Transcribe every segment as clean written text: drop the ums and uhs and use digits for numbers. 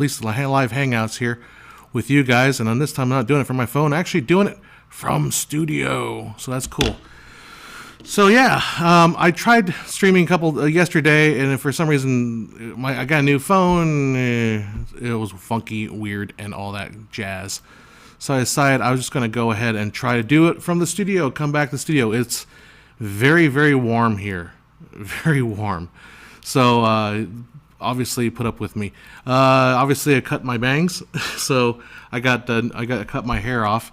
least live hangouts here with you guys. And on this time, I'm not doing it from my phone, actually doing it from studio. So that's cool. So yeah, I tried streaming a couple yesterday, and for some reason, I got a new phone. It was funky, weird, and all that jazz. So I decided I was just going to go ahead and try to do it from the studio. Come back to the studio. It's very, very warm here, very warm. So obviously, put up with me. Obviously, I cut my bangs, so I got to cut my hair off.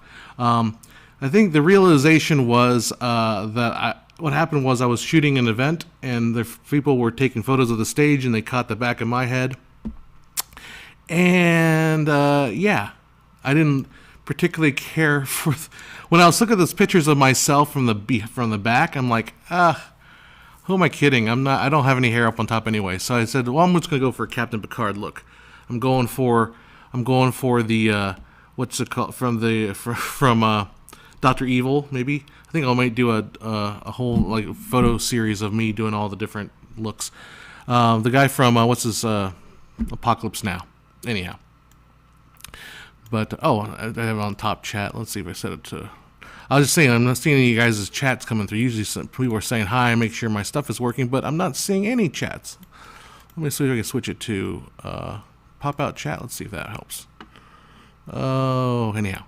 I think the realization was what happened was I was shooting an event, and the people were taking photos of the stage, and they caught the back of my head. And yeah, I didn't particularly care for. When I was looking at those pictures of myself from the back, I'm like, who am I kidding? I don't have any hair up on top anyway. So I said, well, I'm just gonna go for a Captain Picard look. I'm going for the what's it called from Dr. Evil, maybe. I think I might do a whole like photo series of me doing all the different looks. The guy from what's his Apocalypse Now. Anyhow, but I have it on top chat. Let's see if I set it to. I was just saying I'm not seeing any of you guys' chats coming through. Usually people are saying hi, make sure my stuff is working, but I'm not seeing any chats. Let me see if I can switch it to pop out chat. Let's see if that helps. Oh, anyhow.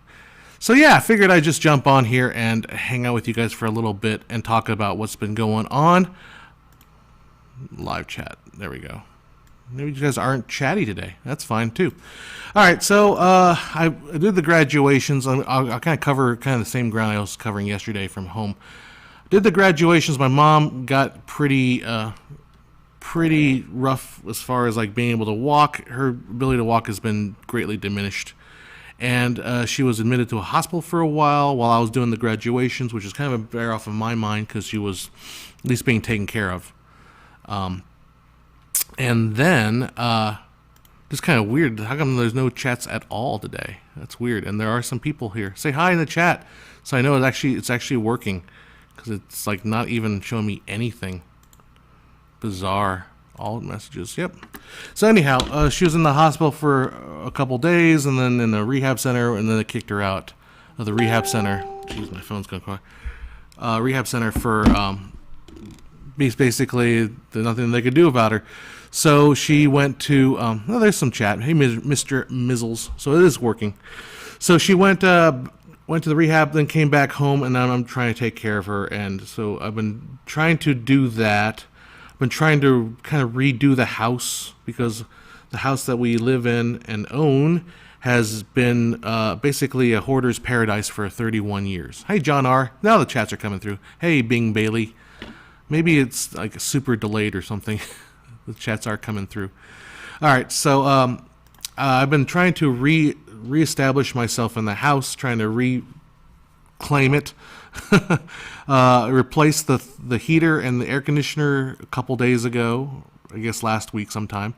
So yeah, I figured I'd just jump on here and hang out with you guys for a little bit and talk about what's been going on. Live chat. There we go. Maybe you guys aren't chatty today. That's fine too. All right, so I did the graduations. I'll kind of cover the same ground I was covering yesterday from home. Did the graduations. My mom got pretty rough as far as like being able to walk. Her ability to walk has been greatly diminished. And she was admitted to a hospital for a while I was doing the graduations, which is kind of a bear off of my mind because she was at least being taken care of. And then, just kind of weird. How come there's no chats at all today? That's weird. And there are some people here. Say hi in the chat, so I know it's actually working, because it's like not even showing me anything. Bizarre. All messages. Yep. So anyhow, she was in the hospital for a couple days, and then in the rehab center, and then they kicked her out of the rehab center. Jeez, my phone's going quiet. Rehab center for basically nothing they could do about her. So she went to. There's some chat. Hey, Mr. Mizzles. So it is working. So she went to the rehab, then came back home, and now I'm trying to take care of her. And so I've been trying to do that. Been trying to kind of redo the house, because the house that we live in and own has been basically a hoarder's paradise for 31 years. Hey, John R. Now the chats are coming through. Hey, Bing Bailey. Maybe it's like super delayed or something. The chats are coming through. All right, so I've been trying to reestablish myself in the house, trying to reclaim it. Replaced the heater and the air conditioner a couple days ago, I guess last week sometime,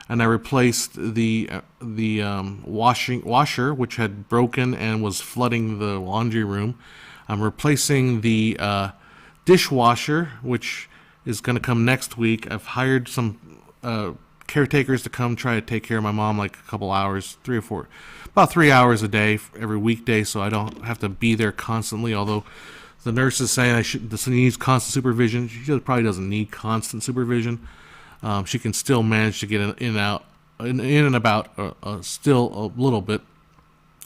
and I replaced the washer, which had broken and was flooding the laundry room. I'm replacing the dishwasher, which is going to come next week. I've hired some caretakers to come try to take care of my mom, like a couple hours, about 3 hours a day every weekday, so I don't have to be there constantly. Although the nurse is saying this needs constant supervision. She probably doesn't need constant supervision. She can still manage to get in and about still a little bit.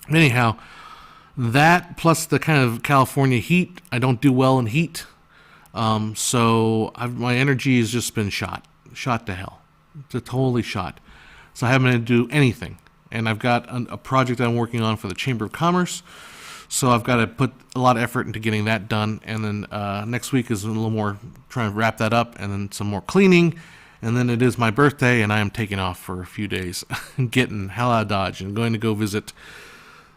Anyhow, that plus the kind of California heat, I don't do well in heat. So my energy has just been shot to hell. It's totally shot. So I haven't been able to do anything. And I've got a project I'm working on for the Chamber of Commerce. So I've got to put a lot of effort into getting that done. And then next week is a little more trying to wrap that up, and then some more cleaning. And then it is my birthday, and I am taking off for a few days, getting hell out of Dodge, and going to go visit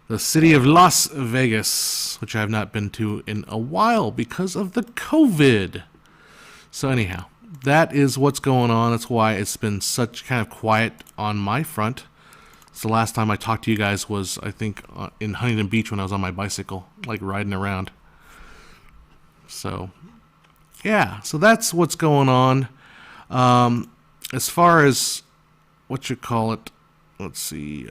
the city of Las Vegas, which I have not been to in a while because of the COVID. So anyhow, that is what's going on. That's why it's been such kind of quiet on my front. So the last time I talked to you guys was, I think, in Huntington Beach when I was on my bicycle, like riding around. So, yeah. So that's what's going on. As far as, let's see.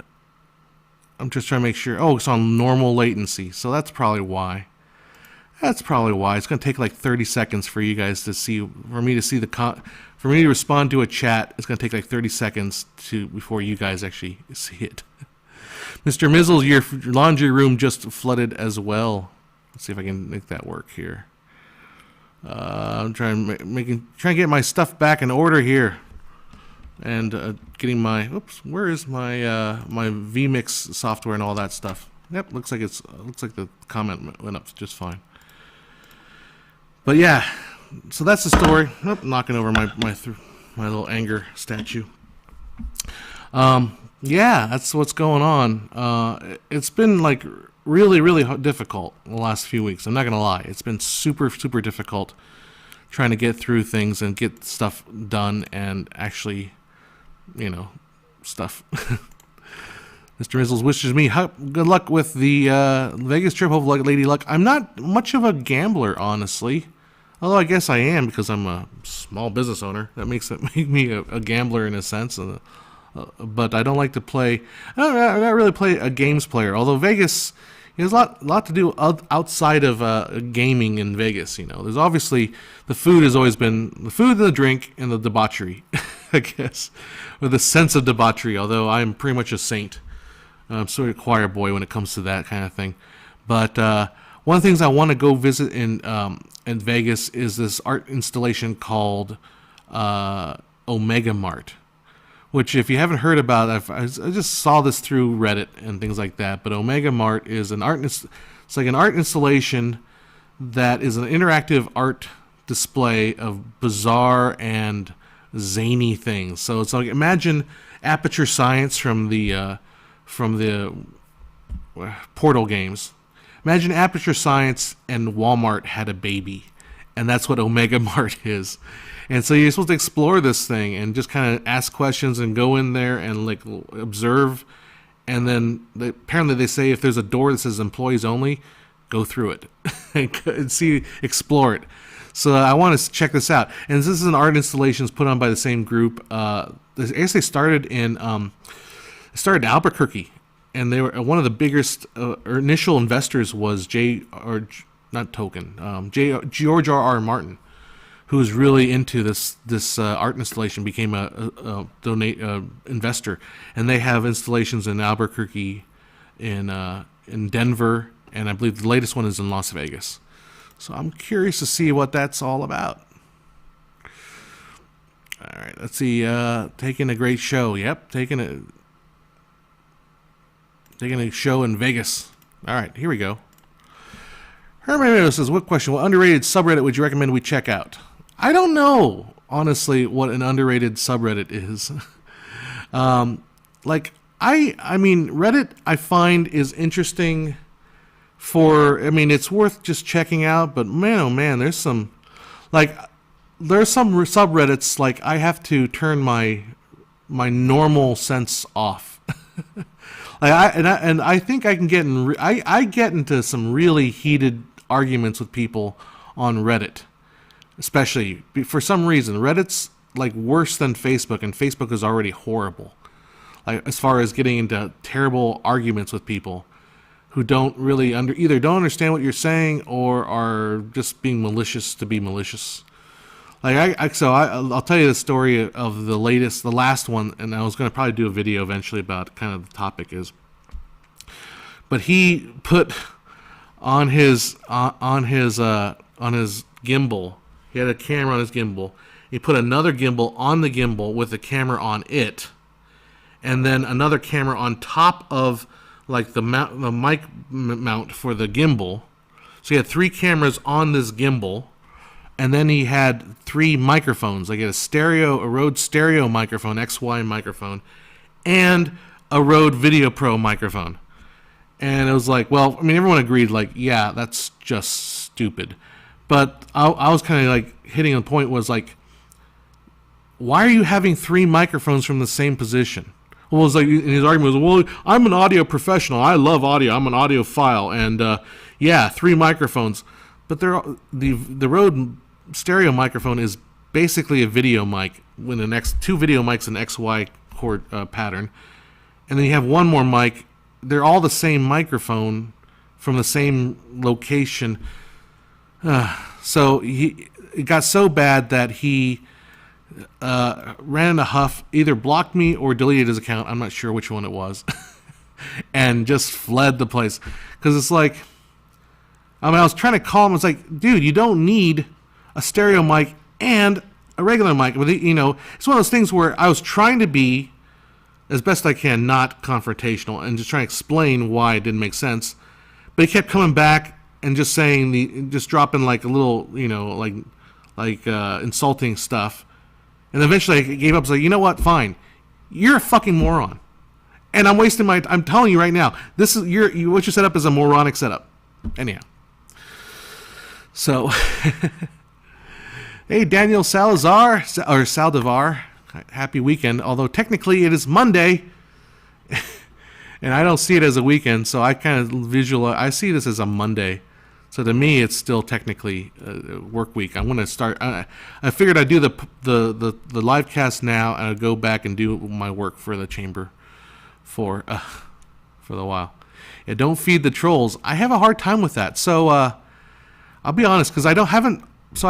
I'm just trying to make sure. Oh, it's on normal latency, so that's probably why. That's probably why. It's going to take like 30 seconds for you guys to see, for me to see for me to respond to a chat. It's going to take like 30 seconds before you guys actually see it. Mr. Mizzles, your laundry room just flooded as well. Let's see if I can make that work here. I'm trying to get my stuff back in order here, and getting my. Where is my my vMix software and all that stuff? Yep, looks like the comment went up just fine. But yeah, so that's the story. Knocking over my little anger statue. Yeah, that's what's going on. It's been like really, really difficult the last few weeks. I'm not gonna lie. It's been super, super difficult trying to get through things and get stuff done and actually, stuff. Mr. Mizzles wishes me good luck with the Vegas trip. Hope lady luck. I'm not much of a gambler, honestly. Although I guess I am because I'm a small business owner. That makes me a gambler in a sense. But I don't like to play. I don't really play a games player. Although Vegas, there's a lot to do outside of gaming in Vegas. There's obviously the food has always been the food and the drink and the debauchery, I guess, or the sense of debauchery. Although I'm pretty much a saint. I'm sort of a choir boy when it comes to that kind of thing. But one of the things I want to go visit in Vegas is this art installation called Omega Mart, which if you haven't heard about, I just saw this through Reddit and things like that. But Omega Mart is it's like an art installation that is an interactive art display of bizarre and zany things. So it's like, imagine Aperture Science from the Portal games. Imagine Aperture Science and Walmart had a baby, and that's what Omega Mart is. And so you're supposed to explore this thing and just kind of ask questions and go in there and like observe. And then apparently they say if there's a door that says employees only, go through it and explore it. So I want to check this out. And this is an art installation put on by the same group. I guess they started in Albuquerque. And they were one of the biggest initial investors was George R.R. Martin, who was really into this art installation, became a investor, and they have installations in Albuquerque, in Denver, and I believe the latest one is in Las Vegas. So I'm curious to see what that's all about. All right, let's see. Taking a great show. Yep, taking a show in Vegas. All right, here we go. Herman says, what underrated subreddit would you recommend we check out? I don't know, honestly, what an underrated subreddit is. I mean, Reddit I find is interesting it's worth just checking out, but man, oh man, there's some subreddits, like I have to turn my normal sense off. I think I can get I get into some really heated arguments with people on Reddit, especially for some reason. Reddit's like worse than Facebook, and Facebook is already horrible. Like as far as getting into terrible arguments with people who don't really either don't understand what you're saying or are just being malicious to be malicious. I'll tell you the story of the last one, and I was going to probably do a video eventually about kind of the topic is. But he put on his gimbal. He had a camera on his gimbal. He put another gimbal on the gimbal with a camera on it, and then another camera on top of like the mic mount for the gimbal. So he had 3 cameras on this gimbal. And then he had 3 microphones. Like he had a Rode stereo microphone, XY microphone, and a Rode Video Pro microphone. And it was like, well, I mean, everyone agreed, like, yeah, that's just stupid. But I was kind of like hitting the point was like, why are you having 3 microphones from the same position? Well, it was like, and his argument was, well, I'm an audio professional. I love audio. I'm an audiophile. And yeah, 3 microphones. But the Rode stereo microphone is basically a video mic with 2 video mics in XY chord pattern, and then you have one more mic. They're all the same microphone from the same location. So it got so bad that he ran in a huff, either blocked me or deleted his account. I'm not sure which one it was. And just fled the place. Because it's like, I mean, I was trying to call him. It's like, dude, you don't need a stereo mic and a regular mic. But, you know, it's one of those things where I was trying to be, as best I can, not confrontational and just trying to explain why it didn't make sense. But he kept coming back and just saying, just dropping like a little, you know, like insulting stuff. And eventually I gave up. I was like, you know what? Fine. You're a fucking moron. And I'm wasting my, I'm telling you right now, this is what you set up is a moronic setup. Anyhow. So, hey, Daniel Salazar, or Saldivar, happy weekend. Although technically it is Monday, and I don't see it as a weekend, so I kind of visualize, I see this as a Monday. So to me, it's still technically a work week. I'm going to start, I figured I'd do the live cast now, and I'd go back and do my work for the chamber for the while. Yeah, don't feed the trolls. I have a hard time with that. So I'll be honest, because I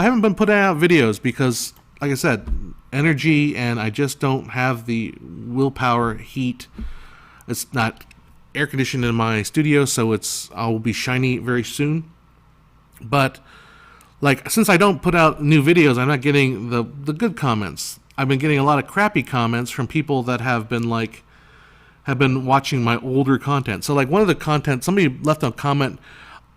haven't been putting out videos because, like I said, energy, and I just don't have the willpower, heat. It's not air conditioned in my studio, so I'll be shiny very soon. But like, since I don't put out new videos, I'm not getting the good comments. I've been getting a lot of crappy comments from people that have been watching my older content. So like one of the content, somebody left a comment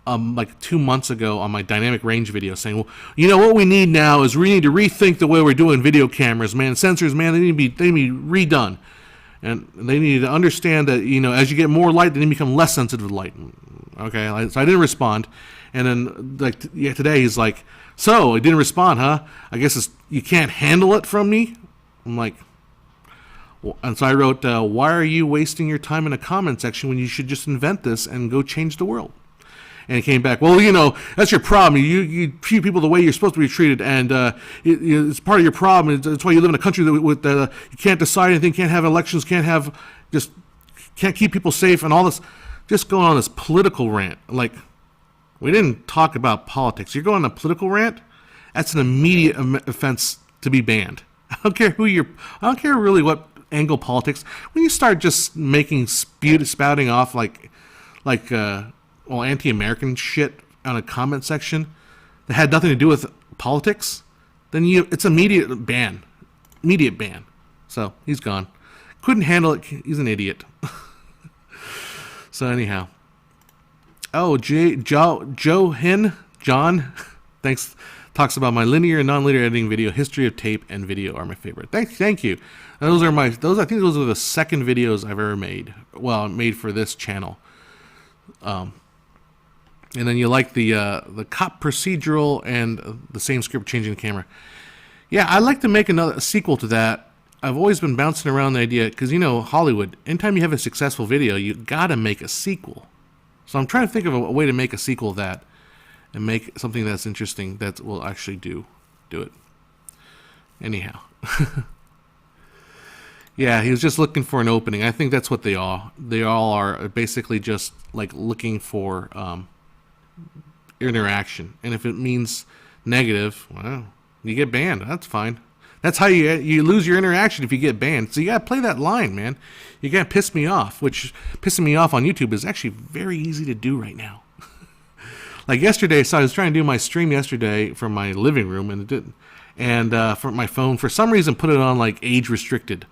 like 2 months ago on my dynamic range video saying, well, you know what we need now is we need to rethink the way we're doing video cameras, man. Sensors, man, they need to be redone. And they need to understand that, you know, as you get more light, they need to become less sensitive to light. Okay, so I didn't respond. And then like today he's like, so I didn't respond, huh? I guess you can't handle it from me? I'm like, well, and so I wrote, why are you wasting your time in a comment section when you should just invent this and go change the world? And he came back, well, you know, that's your problem. You treat people the way you're supposed to be treated, and it's part of your problem. That's why you live in a country with you can't decide anything, can't have elections, can't keep people safe, and all this. Just going on this political rant. Like, we didn't talk about politics. You're going on a political rant? That's an immediate offense to be banned. I don't care I don't care really what angle politics. When you start just spouting off like anti-American shit on a comment section that had nothing to do with politics, then it's immediate ban. Immediate ban. So he's gone. Couldn't handle it. He's an idiot. So anyhow. Oh, John, thanks. Talks about my linear and non-linear editing video, history of tape and video are my favorite. Thank you. I think those are the second videos I've ever made. Well, made for this channel. And then you like the cop procedural and the same script changing the camera. Yeah, I'd like to make a sequel to that. I've always been bouncing around the idea because, you know, Hollywood, anytime you have a successful video, you gotta make a sequel. So I'm trying to think of a way to make a sequel of that and make something that's interesting that will actually do it. Anyhow. Yeah, he was just looking for an opening. I think that's what they all are basically just like looking for interaction. And if it means negative, well, you get banned. That's fine. That's how you lose your interaction if you get banned. So you gotta play that line, man. You gotta piss me off, which pissing me off on YouTube is actually very easy to do right now. Like yesterday, so I was trying to do my stream yesterday from my living room, and it didn't. And from my phone, for some reason, put it on like age restricted.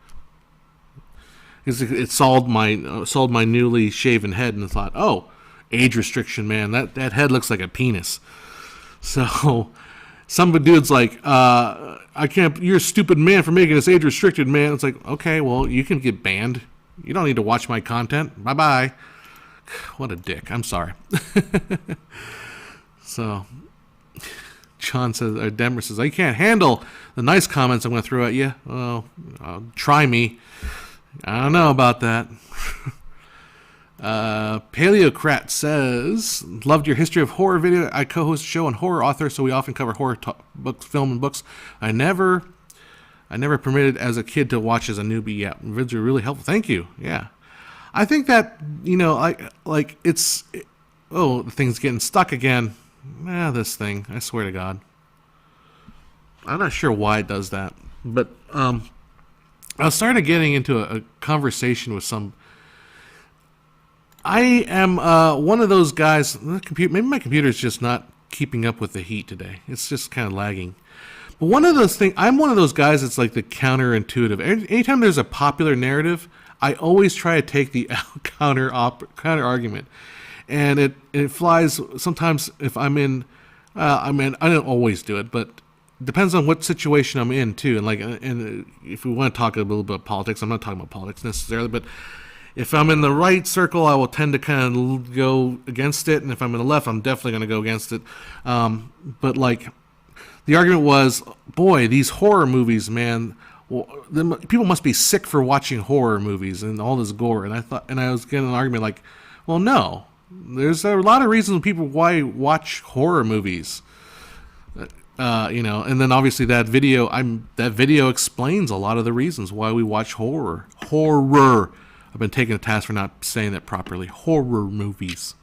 It solved my newly shaven head, and I thought, oh, age restriction, man. That head looks like a penis. So some dude's like, I can't. You're a stupid man for making this age restricted, man. It's like, okay, well, you can get banned. You don't need to watch my content. Bye bye. What a dick. I'm sorry. So, John says, or Denver says, I can't handle the nice comments I'm going to throw at you. Well, try me. I don't know about that. Paleocrat says, loved your history of horror video. I co-host a show on horror author, so we often cover horror books, film, and books. I never permitted as a kid to watch as a newbie. Yeah, vids are really helpful. Thank you. Yeah. I think that, like it's, oh, the thing's getting stuck again. This thing, I swear to God. I'm not sure why it does that, but I started getting into a conversation with some. I am one of those guys. Maybe my computer's just not keeping up with the heat today. It's just kind of lagging. But one of those things, I'm one of those guys that's like the counterintuitive. Anytime there's a popular narrative, I always try to take the counter argument, and it flies. Sometimes if I'm in, I don't always do it, but depends on what situation I'm in too. And if we want to talk a little bit about politics, I'm not talking about politics necessarily, but if I'm in the right circle, I will tend to kind of go against it, and if I'm in the left, I'm definitely going to go against it. But like, the argument was, boy, these horror movies, man. Well, people must be sick for watching horror movies and all this gore. And I was getting an argument like, well, no, there's a lot of reasons people why watch horror movies. And then obviously that video explains a lot of the reasons why we watch horror. I've been taking a task for not saying that properly. Horror movies.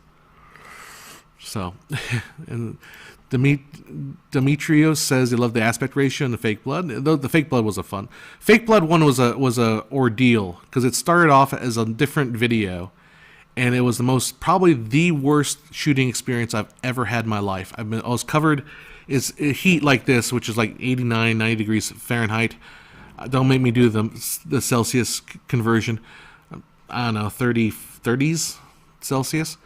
So, and Demetrios says he loved the aspect ratio and the fake blood. The fake blood was a fun. Fake blood one was a ordeal because it started off as a different video, and it was probably the worst shooting experience I've ever had in my life. I was covered is heat like this, which is like 89, 90 degrees Fahrenheit. Don't make me do the Celsius conversion. I don't know, 30s Celsius,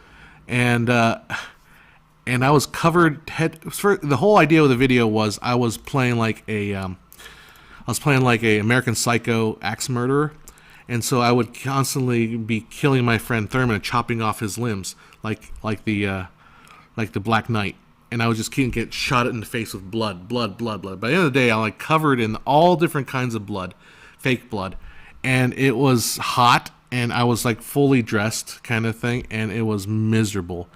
and I was covered the whole idea of the video was I was playing like a American Psycho axe murderer, and so I would constantly be killing my friend Thurman and chopping off his limbs like the Black Knight, and I would just keep get shot in the face with blood. By the end of the day, I'm like covered in all different kinds of blood, fake blood, and it was hot, and I was like fully dressed kind of thing, and it was miserable.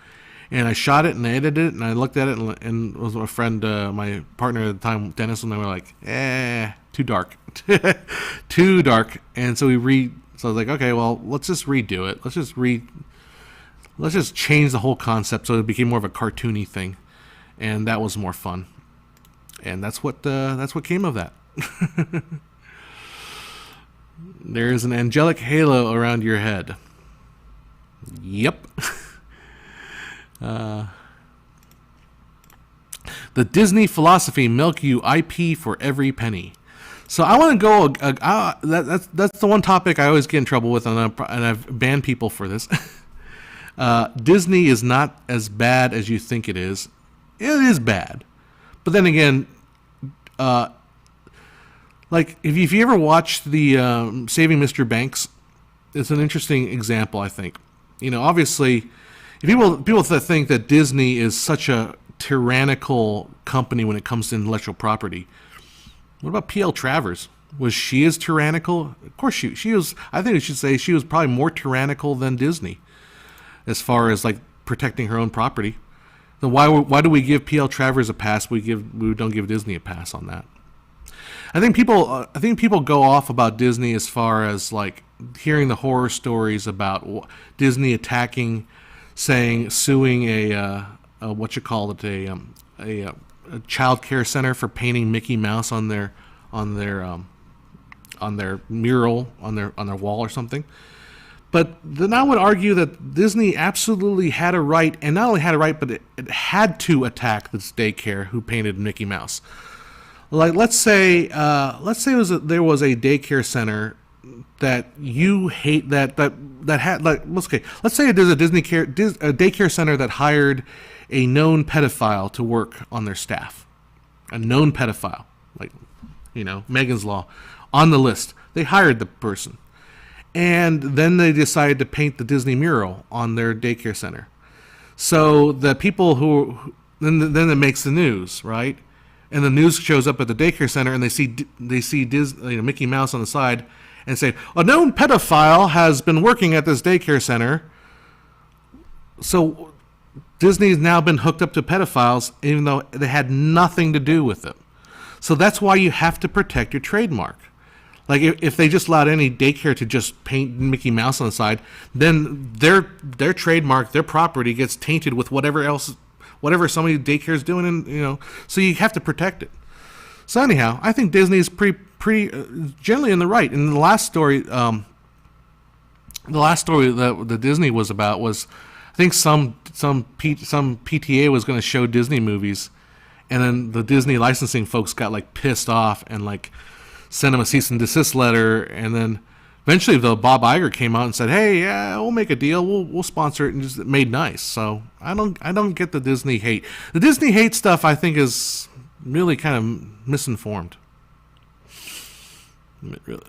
And I shot it and I edited it and I looked at it and it was my friend, my partner at the time, Dennis, and I were like, too dark. Too dark. And so so I was like, okay, well, let's just redo it. Let's just change the whole concept so it became more of a cartoony thing. And that was more fun. And that's what came of that. There's an angelic halo around your head. Yep. The Disney philosophy: milk you IP for every penny. So I want to go. That's the one topic I always get in trouble with, and I've banned people for this. Disney is not as bad as you think it is. It is bad, but then again, like if you ever watched the Saving Mr. Banks, it's an interesting example. I think, obviously. People think that Disney is such a tyrannical company when it comes to intellectual property. What about P.L. Travers? Was she as tyrannical? Of course she was. I think we should say she was probably more tyrannical than Disney as far as like protecting her own property. Then why do we give P.L. Travers a pass? We don't give Disney a pass on that. I think people go off about Disney as far as like hearing the horror stories about Disney suing a child care center for painting Mickey Mouse on their mural on their wall or something. But then I would argue that Disney absolutely had a right, and not only had a right, but it had to attack this daycare who painted Mickey Mouse. Like let's say there was a daycare center that you hate that had like okay. Let's say there's a daycare center that hired a known pedophile to work on their staff, a known pedophile, like Megan's Law, on the list. They hired the person, and then they decided to paint the Disney mural on their daycare center. So the people then it makes the news, right? And the news shows up at the daycare center, and they see Disney, Mickey Mouse on the side. And say, a known pedophile has been working at this daycare center. So Disney's now been hooked up to pedophiles, even though they had nothing to do with it. So that's why you have to protect your trademark. Like if they just allowed any daycare to just paint Mickey Mouse on the side, then their trademark, their property gets tainted with whatever somebody daycare is doing, and so you have to protect it. So anyhow, I think Disney is pretty generally in the right. And the last story that the Disney was about was, I think some PTA was going to show Disney movies, and then the Disney licensing folks got like pissed off and like sent them a cease and desist letter, and then eventually the Bob Iger came out and said, "Hey, yeah, we'll make a deal. We'll sponsor it," and just made nice. So I don't get the Disney hate. The Disney hate stuff, I think, is really kind of misinformed. Really.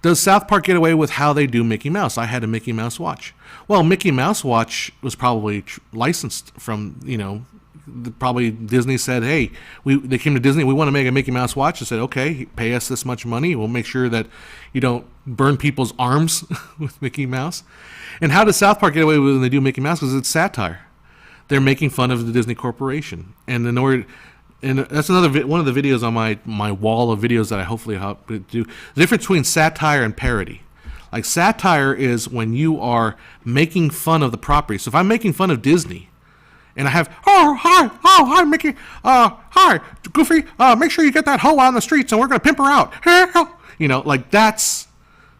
Does South Park get away with how they do Mickey Mouse? I had a Mickey Mouse watch. Well, Mickey Mouse watch was probably licensed from, probably Disney said, hey, they came to Disney, we want to make a Mickey Mouse watch. They said, okay, pay us this much money. We'll make sure that you don't burn people's arms with Mickey Mouse. And how does South Park get away with when they do Mickey Mouse? Because it's satire. They're making fun of the Disney Corporation. And that's another one of the videos on my wall of videos that I hopefully help do. The difference between satire and parody. Like satire is when you are making fun of the property. So if I'm making fun of Disney, and I have, hi, Mickey, hi, Goofy, make sure you get that hoe out on the streets, and we're gonna pimp her out. Like that's,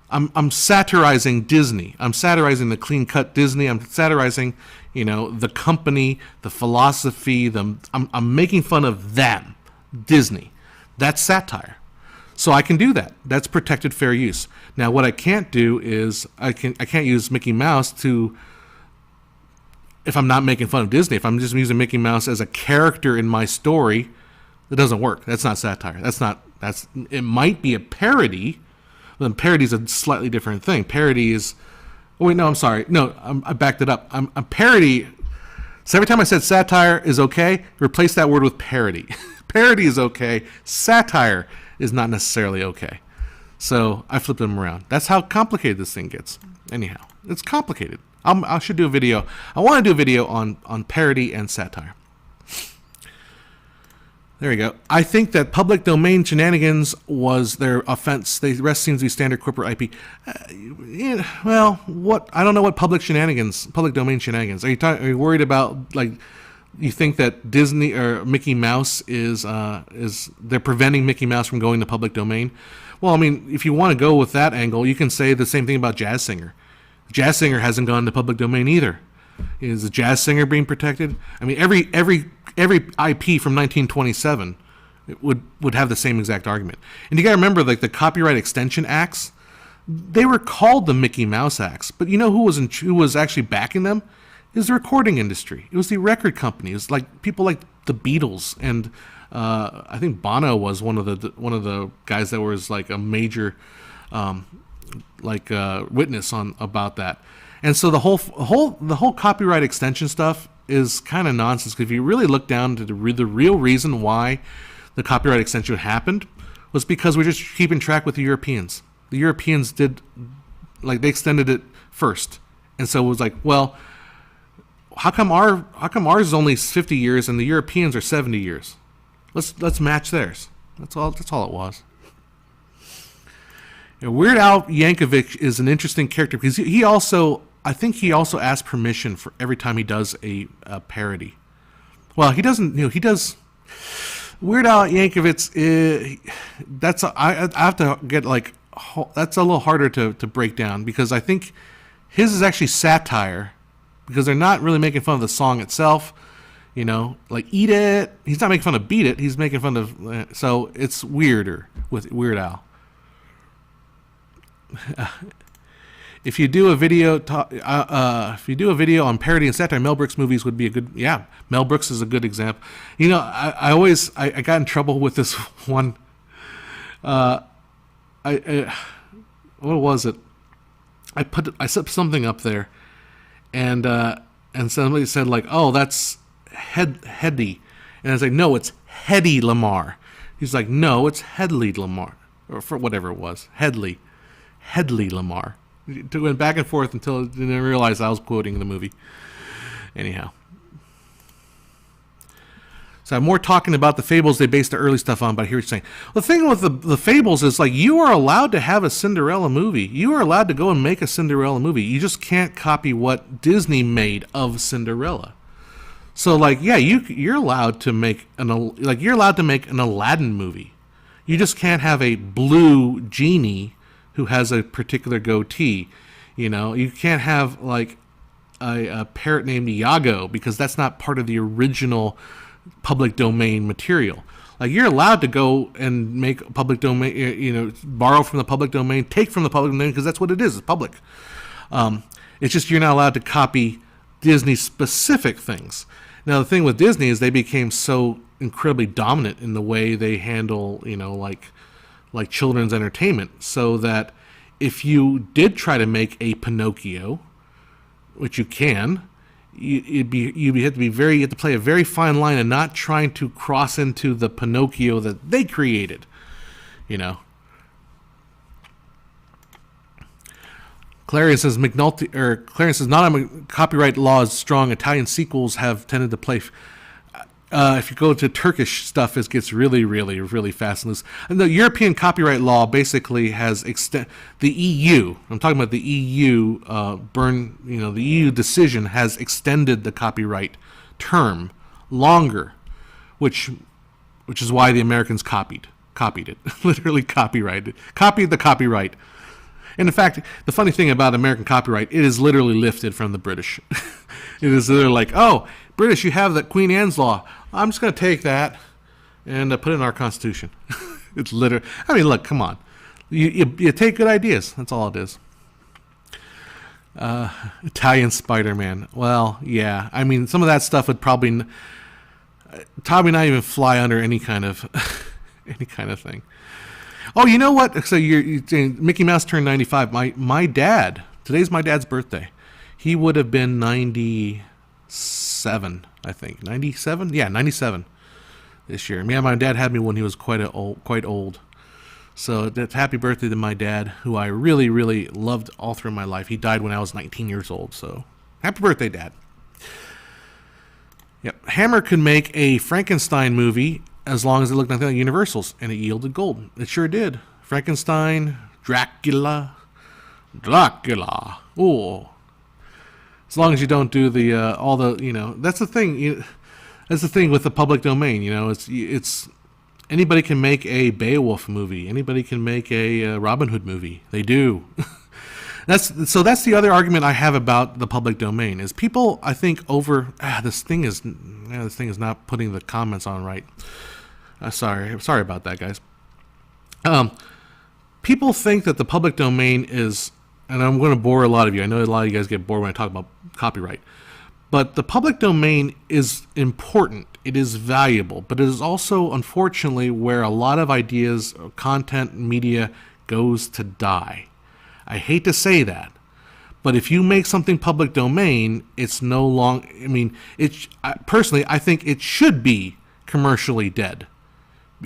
I'm satirizing Disney. I'm satirizing the clean cut Disney. I'm satirizing, the company, the philosophy. I'm making fun of them, Disney. That's satire. So I can do that. That's protected fair use. Now, what I can't do is I can't use Mickey Mouse if I'm not making fun of Disney. If I'm just using Mickey Mouse as a character in my story, it doesn't work. That's not satire. It might be a parody. Then parody is a slightly different thing. Parody is, I'm sorry. No, I backed it up. I'm parody. So every time I said satire is okay, replace that word with parody. Parody is okay. Satire is not necessarily okay. So I flipped them around. That's how complicated this thing gets. Anyhow, it's complicated. I should do a video. I want to do a video on parody and satire. There we go. I think that public domain shenanigans was their offense. The rest seems to be standard corporate IP. I don't know what public domain shenanigans. Are you worried about, like, you think that Disney or Mickey Mouse is they're preventing Mickey Mouse from going to public domain? Well, I mean, if you want to go with that angle, you can say the same thing about Jazz Singer. Jazz Singer hasn't gone to public domain either. Is the Jazz Singer being protected? I mean, every IP from 1927 would have the same exact argument. And you got to remember, like, the Copyright Extension Acts, they were called the Mickey Mouse Acts, but you know who was actually backing them? It was the recording industry. It was the record company. It was like people like the Beatles, and I think Bono was one of the guys that was like a major witness about that. And so the whole copyright extension stuff is kind of nonsense. Because if you really look down to the real reason why the copyright extension happened was because we're just keeping track with the Europeans. The Europeans they extended it first, and so it was like, well, how come ours is only 50 years and the Europeans are 70 years? Let's match theirs. That's all it was. Weird Al Yankovic is an interesting character because I think he also asks permission for every time he does a parody. Well, he doesn't. He does. Weird Al Yankovic. I have to get that's a little harder to break down because I think his is actually satire because they're not really making fun of the song itself. Like Eat It. He's not making fun of Beat It. He's making fun of. So it's weirder with Weird Al. If you do a video on parody and satire, Mel Brooks movies would be a good. Yeah, Mel Brooks is a good example. I got in trouble with this one. What was it? I set something up there, and somebody said like, "Oh, that's Heady," and I was like, "No, it's Hedy Lamarr." He's like, "No, it's Hedley Lamarr," or for whatever it was, Hedley Lamarr. It went back and forth until I didn't realize I was quoting the movie. Anyhow. So I'm more talking about the fables they based the early stuff on, but I hear what you're saying. The thing with the fables is, like, you are allowed to have a Cinderella movie. You are allowed to go and make a Cinderella movie. You just can't copy what Disney made of Cinderella. So, like, yeah, you're allowed to make an Aladdin movie. You just can't have a blue genie who has a particular goatee. You know, you can't have, like, a parrot named Iago, because that's not part of the original public domain material. Like, you're allowed to go and make public domain, you know, borrow from the public domain, take from the public domain, because that's what it is. It's public. It's just you're not allowed to copy Disney specific things. Now, the thing with Disney is they became so incredibly dominant in the way they handle, you know, like children's entertainment, so that if you did try to make a Pinocchio, which you can, you have to play a very fine line and not trying to cross into the Pinocchio that they created, you know. Clarion says not a copyright law is strong. Italian sequels have tended to play. If you go to Turkish stuff, it gets really, really, really fast and loose. And the European copyright law basically has the EU. I'm talking about the EU. The EU decision has extended the copyright term longer, which is why the Americans copied it, literally copied the copyright. And in fact, the funny thing about American copyright, it is literally lifted from the British. It is literally like, oh, British, you have that Queen Anne's law. I'm just going to take that and put it in our Constitution. It's literally, I mean, look, come on. You take good ideas. That's all it is. Italian Spider-Man. Well, yeah. I mean, some of that stuff would probably not even fly under any kind of thing. Oh, you know what? So you're saying Mickey Mouse turned 95. My dad, today's my dad's birthday. He would have been 97, I think. 97? Yeah, 97 this year. Yeah, my dad had me when he was quite old. So that's happy birthday to my dad, who I really, really loved all through my life. He died when I was 19 years old, so happy birthday, Dad. Yep. Hammer could make a Frankenstein movie as long as it looked nothing like Universal's, and it yielded gold. It sure did. Frankenstein, Dracula. Oh, as long as you don't do the all the, you know, that's the thing. That's the thing with the public domain. You know, it's anybody can make a Beowulf movie. Anybody can make a Robin Hood movie. They do. That's the other argument I have about the public domain is people, I think, this thing is not putting the comments on right. Sorry about that, guys. People think that the public domain is, and I'm going to bore a lot of you. I know a lot of you guys get bored when I talk about copyright. But the public domain is important. It is valuable. But it is also, unfortunately, where a lot of ideas, content, media goes to die. I hate to say that. But if you make something public domain, it's no longer, I mean, personally, I think it should be commercially dead.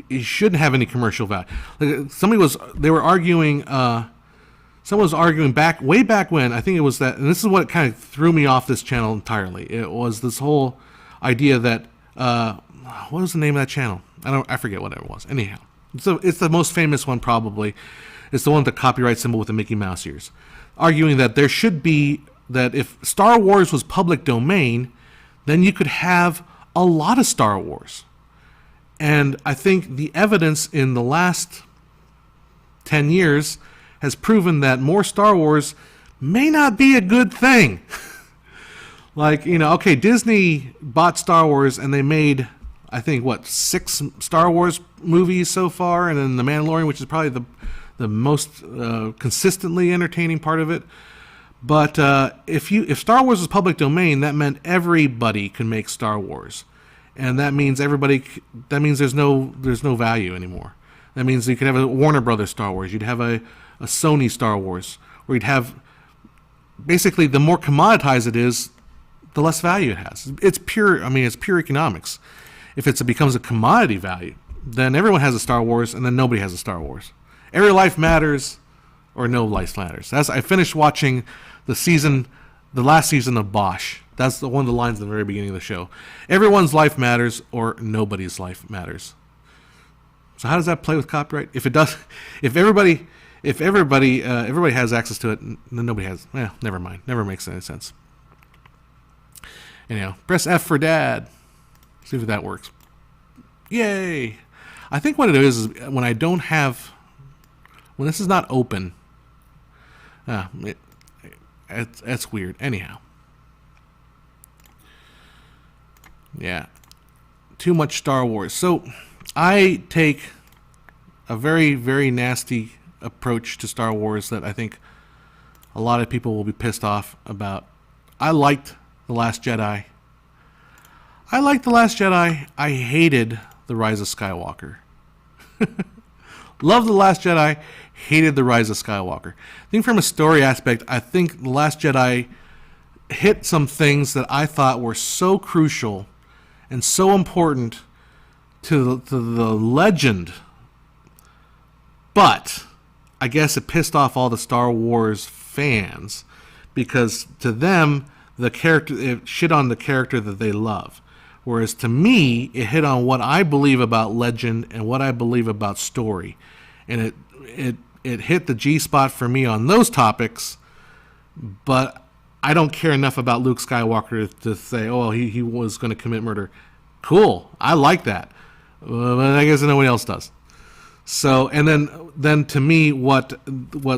It shouldn't have any commercial value. Someone was arguing way back when, I think it was that, and this is what kind of threw me off this channel entirely. It was this whole idea that, what was the name of that channel? I forget what it was. Anyhow, so it's the most famous one probably. It's the one with the copyright symbol with the Mickey Mouse ears. Arguing that there should be, that if Star Wars was public domain, then you could have a lot of Star Wars. And I think the evidence in the last 10 years has proven that more Star Wars may not be a good thing. Like, you know, okay, Disney bought Star Wars and they made, I think, 6 Star Wars movies so far, and then The Mandalorian, which is probably the most consistently entertaining part of it. But if Star Wars was public domain, that meant everybody can make Star Wars, and that means there's no value anymore. That means you could have a Warner Brothers Star Wars, you'd have a Sony Star Wars, or you'd have, basically, the more commoditized it is, the less value it has. It's pure economics. If it becomes a commodity value, then everyone has a Star Wars, and then nobody has a Star Wars. Every life matters, or no life matters. I finished watching the last season of Bosch. That's one of the lines at the very beginning of the show. Everyone's life matters, or nobody's life matters. So how does that play with copyright? If it does, if everybody has access to it, then nobody has. Never mind. Never makes any sense. Anyhow, press F for dad. See if that works. Yay! I think what it is when I don't have, when this is not open. It's weird. Anyhow. Yeah. Too much Star Wars. So I take a very, very nasty approach to Star Wars that I think a lot of people will be pissed off about. I liked The Last Jedi. I hated The Rise of Skywalker. Loved The Last Jedi, hated The Rise of Skywalker. I think from a story aspect, I think The Last Jedi hit some things that I thought were so crucial and so important to the legend. But I guess it pissed off all the Star Wars fans because to them, it shit on the character that they love. Whereas to me, it hit on what I believe about legend and what I believe about story. And it hit the G-spot for me on those topics, but I don't care enough about Luke Skywalker to say, oh, he was going to commit murder. Cool. I like that. But I guess nobody else does. So, and then to me, what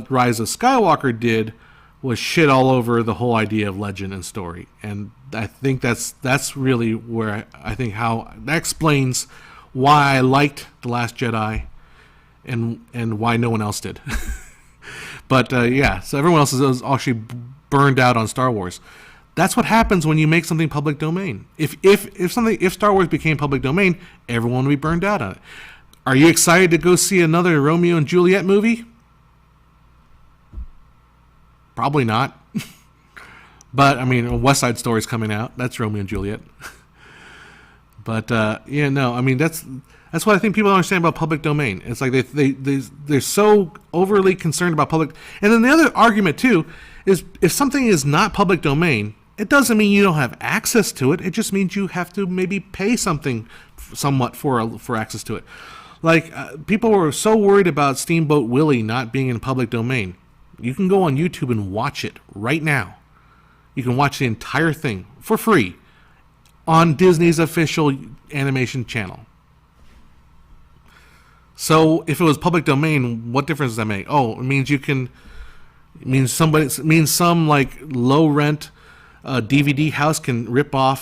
Rise of Skywalker did was shit all over the whole idea of legend and story. And I think that's really where I think how that explains why I liked The Last Jedi and why no one else did. But yeah, so everyone else is actually burned out on Star Wars. That's what happens when you make something public domain. If Star Wars became public domain, everyone would be burned out on it. Are you excited to go see another Romeo and Juliet movie? Probably not. But I mean, West Side Story's coming out. That's Romeo and Juliet. But yeah, no. I mean, that's what I think people don't understand about public domain. It's like they're so overly concerned about public. And then the other argument too is if something is not public domain, it doesn't mean you don't have access to it. It just means you have to maybe pay something somewhat for access to it. Like people were so worried about Steamboat Willie not being in public domain. You can go on YouTube and watch it right now. You can watch the entire thing for free on Disney's official animation channel. So if it was public domain, what difference does that make? Oh, it means some like low rent DVD house can rip the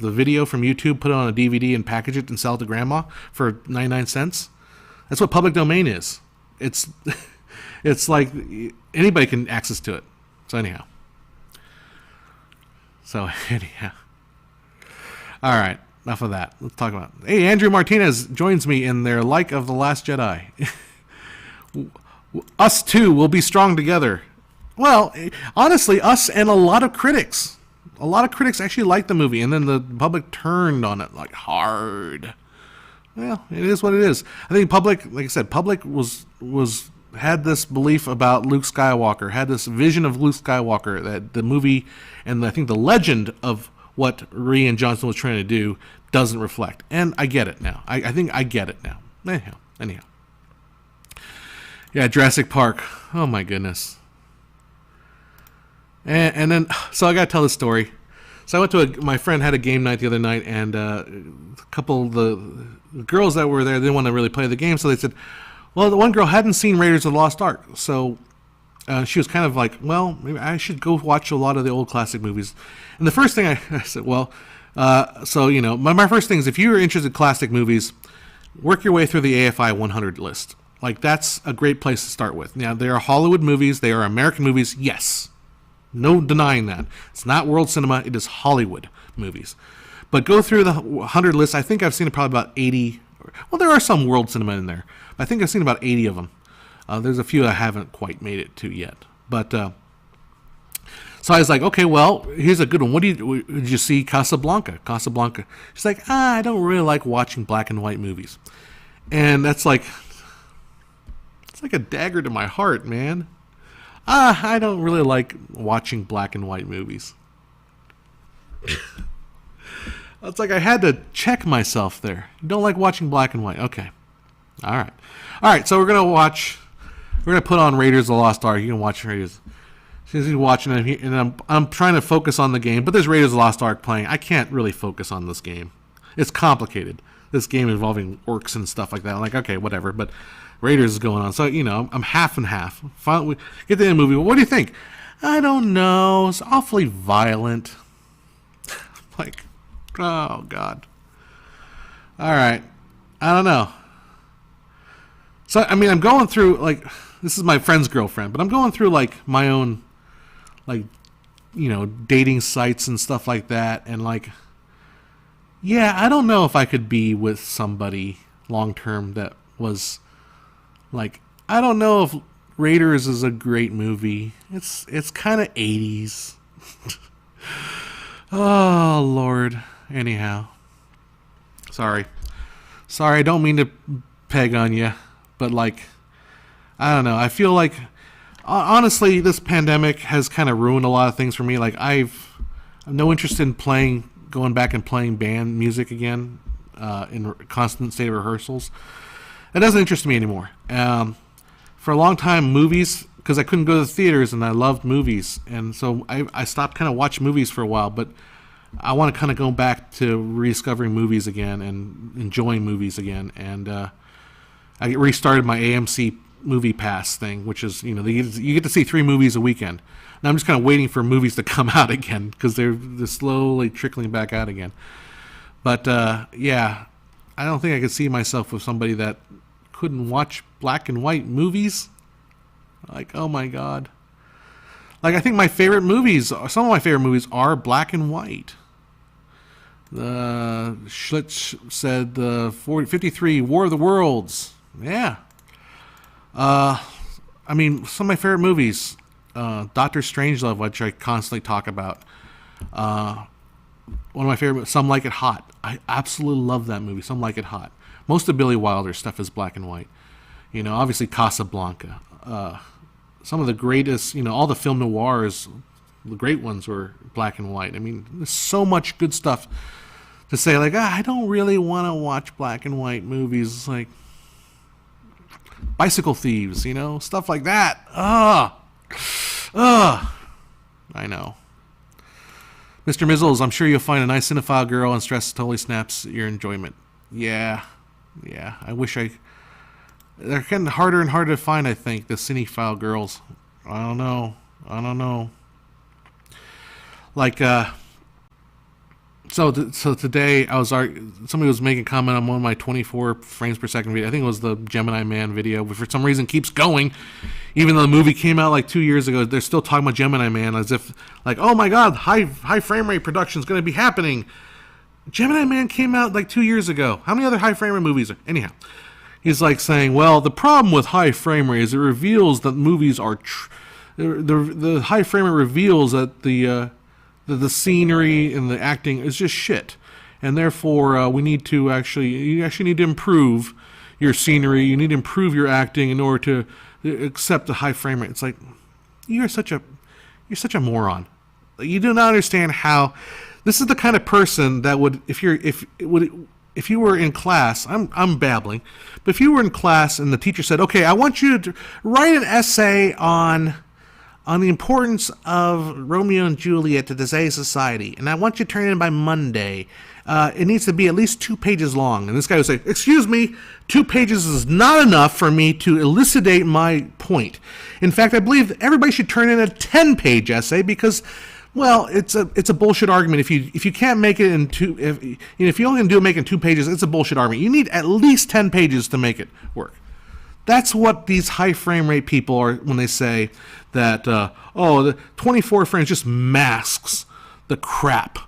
video from YouTube, put it on a DVD and package it and sell it to grandma for 99 cents. That's what public domain is. It's like anybody can access to it. So anyhow. All right, enough of that. Let's talk about it. Hey, Andrew Martinez joins me in their like of The Last Jedi. Us too will be strong together. Well, honestly, us and a lot of critics. A lot of critics actually liked the movie, and then the public turned on it like hard. Well, it is what it is. I think public, like I said, public had this belief about Luke Skywalker, had this vision of Luke Skywalker that the movie and I think the legend of what Rian Johnson was trying to do doesn't reflect. And I get it now. I think I get it now. Anyhow. Yeah, Jurassic Park. Oh my goodness. And then, so I got to tell this story. So I went to my friend had a game night the other night, and a couple of the girls that were there didn't want to really play the game, so they said, well, the one girl hadn't seen Raiders of the Lost Ark, so she was kind of like, well, maybe I should go watch a lot of the old classic movies. And the first thing I said, well, so, you know, my first thing is if you're interested in classic movies, work your way through the AFI 100 list. Like, that's a great place to start with. Now, they are Hollywood movies. They are American movies, yes. No denying that. It's not world cinema. It is Hollywood movies. But go through the 100 list. I think I've seen probably about 80. Well, there are some world cinema in there. I think I've seen about 80 of them. There's a few I haven't quite made it to yet. But so I was like, okay, well, here's a good one. Did you see Casablanca? She's like, I don't really like watching black and white movies. And that's like, it's like a dagger to my heart, man. I don't really like watching black and white movies. It's like I had to check myself there. You don't like watching black and white. Okay. All right. So we're gonna put on Raiders of the Lost Ark. You can watch Raiders. Since he's watching it, and I'm trying to focus on the game, but there's Raiders of the Lost Ark playing. I can't really focus on this game. It's complicated. This game involving orcs and stuff like that. I'm like, okay, whatever. But Raiders is going on, so I'm half and half. Finally, we get to the end of the movie. What do you think? I don't know. It's awfully violent. Like, oh God. All right, I don't know. So I'm going through, like, this is my friend's girlfriend, but I'm going through like my own, like, dating sites and stuff like that, and like, yeah, I don't know if I could be with somebody long term that was like, I don't know if Raiders is a great movie. It's kind of 80s. Oh Lord. Anyhow, sorry, I don't mean to peg on you, but like, I don't know. I feel like, honestly, this pandemic has kind of ruined a lot of things for me. Like, I'm no interest in going back and playing band music again, in constant state of rehearsals. It doesn't interest me anymore. For a long time, movies, because I couldn't go to the theaters, and I loved movies, and so I stopped kind of watching movies for a while. But I want to kind of go back to rediscovering movies again and enjoying movies again. And I restarted my AMC Movie Pass thing, which is, you get to see 3 movies a weekend. And I'm just kind of waiting for movies to come out again, because they're slowly trickling back out again. But yeah, I don't think I could see myself with somebody that couldn't watch black and white movies. Like, oh my God. Like, I think some of my favorite movies are black and white. Schlitz said the 53 War of the Worlds. Yeah. Some of my favorite movies, Doctor Strangelove, which I constantly talk about. One of my favorite, Some Like It Hot. I absolutely love that movie, Some Like It Hot. Most of Billy Wilder's stuff is black and white. Obviously Casablanca. Some of the greatest, all the film noirs, the great ones were black and white. There's so much good stuff to say, like, I don't really want to watch black and white movies. It's like Bicycle Thieves, stuff like that. I know. Mr. Mizzles, I'm sure you'll find a nice cinephile girl, and stress totally snaps your enjoyment. Yeah. I wish they're getting harder and harder to find, I think, the cinephile girls. I don't know. Like, so today somebody was making a comment on one of my 24 frames per second video. I think it was the Gemini Man video, but for some reason keeps going. Even though the movie came out like 2 years ago, they're still talking about Gemini Man as if, like, oh my God, high frame rate production is going to be happening. Gemini Man came out like 2 years ago. How many other high frame rate movies are? Anyhow, he's like saying, well, the problem with high frame rate is it reveals that movies are the high frame rate reveals that the scenery and the acting is just shit, and therefore you need to improve your scenery. You need to improve your acting in order to accept the high frame rate. It's like, you're such a moron. You do not understand how. This is the kind of person that would, if you were in class, I'm babbling, but if you were in class and the teacher said, okay, I want you to write an essay on the importance of Romeo and Juliet to today's society, and I want you to turn it in by Monday. It needs to be at least 2 pages long. And this guy would say, excuse me, 2 pages is not enough for me to elucidate my point. In fact, I believe everybody should turn in a 10-page essay because, well, it's a bullshit argument. If you can't make it in if you only can make it in 2 pages, it's a bullshit argument. You need at least 10 pages to make it work. That's what these high frame rate people are when they say that, the 24 frames just masks the crap.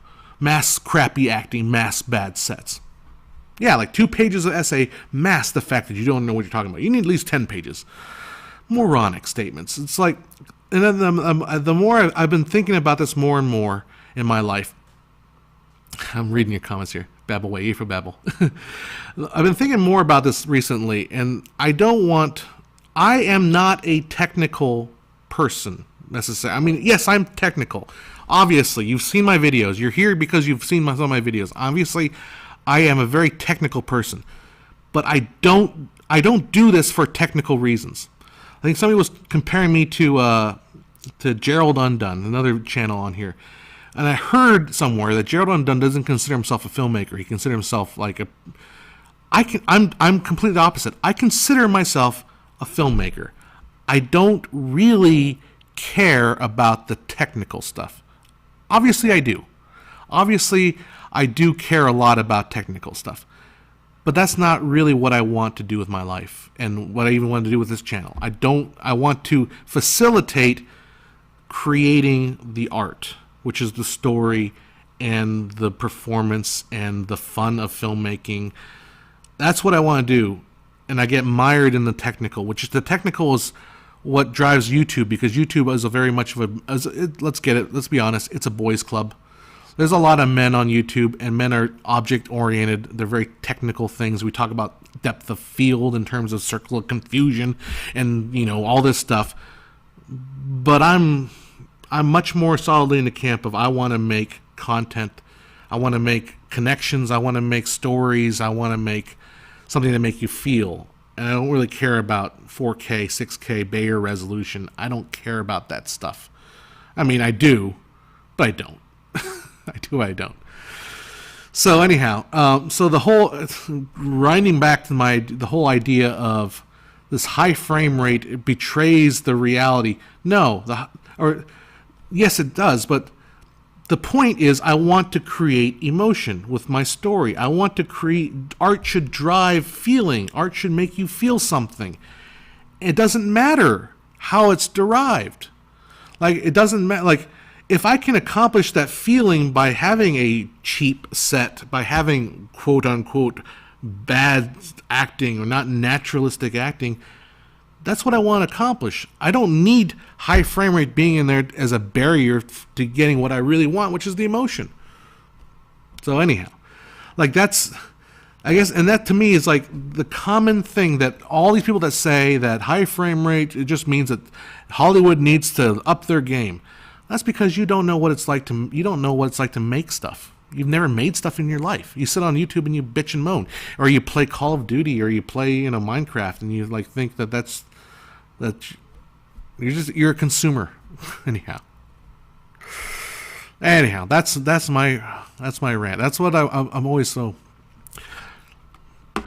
Masks crappy acting, masks bad sets. Yeah, like 2 pages of essay masks the fact that you don't know what you're talking about. You need at least 10 pages. Moronic statements. It's like, and then the more I've been thinking about this more and more in my life. I'm reading your comments here. Babble away, for babble. I've been thinking more about this recently, and I am not a technical person necessarily. I mean, yes, I'm technical. Obviously, you've seen my videos. You're here because you've seen some of my videos. Obviously, I am a very technical person, but I don't do this for technical reasons. I think somebody was comparing me to Gerald Undone, another channel on here, and I heard somewhere that Gerald Undone doesn't consider himself a filmmaker. He considers himself like I'm completely opposite. I consider myself a filmmaker. I don't really care about the technical stuff. Obviously, I do. Obviously, I do care a lot about technical stuff. But that's not really what I want to do with my life and what I even want to do with this channel. I want to facilitate creating the art, which is the story and the performance and the fun of filmmaking. That's what I want to do. And I get mired in the technical, which is the technical is what drives YouTube, because YouTube is a very much of a, let's be honest, it's a boys club. There's a lot of men on YouTube, and men are object-oriented. They're very technical things. We talk about depth of field in terms of circle of confusion and, all this stuff. But I'm much more solidly in the camp of I want to make content. I want to make connections. I want to make stories. I want to make something that make you feel. And I don't really care about 4K, 6K, Bayer resolution. I don't care about that stuff. I mean, I do, but I don't. I don't. So anyhow, so the whole, grinding back to the whole idea of this high frame rate, it betrays the reality. No, yes, it does, but the point is I want to create emotion with my story. I want to create, art should drive feeling. Art should make you feel something. It doesn't matter how it's derived. It doesn't matter, if I can accomplish that feeling by having a cheap set, by having quote unquote bad acting or not naturalistic acting, that's what I want to accomplish. I don't need high frame rate being in there as a barrier to getting what I really want, which is the emotion. So anyhow, that's, I guess, and that to me is the common thing that all these people that say that high frame rate, it just means that Hollywood needs to up their game. That's because you don't know what it's like to make stuff. You've never made stuff in your life. You sit on YouTube and you bitch and moan, or you play Call of Duty, or you play Minecraft, and you think that you're a consumer. Anyhow, that's my rant. That's what I'm always so. I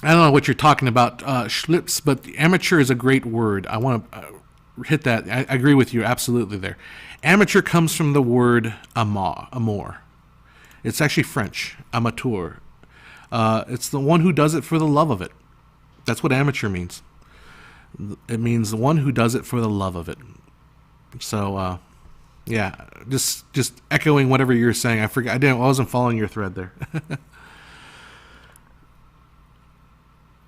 don't know what you're talking about, schlips, but amateur is a great word. I want to hit that. I agree with you absolutely there. Amateur comes from the word amour. It's actually French, amateur. It's the one who does it for the love of it. That's what amateur means. It means the one who does it for the love of it. So, yeah, just echoing whatever you're saying. I wasn't following your thread there.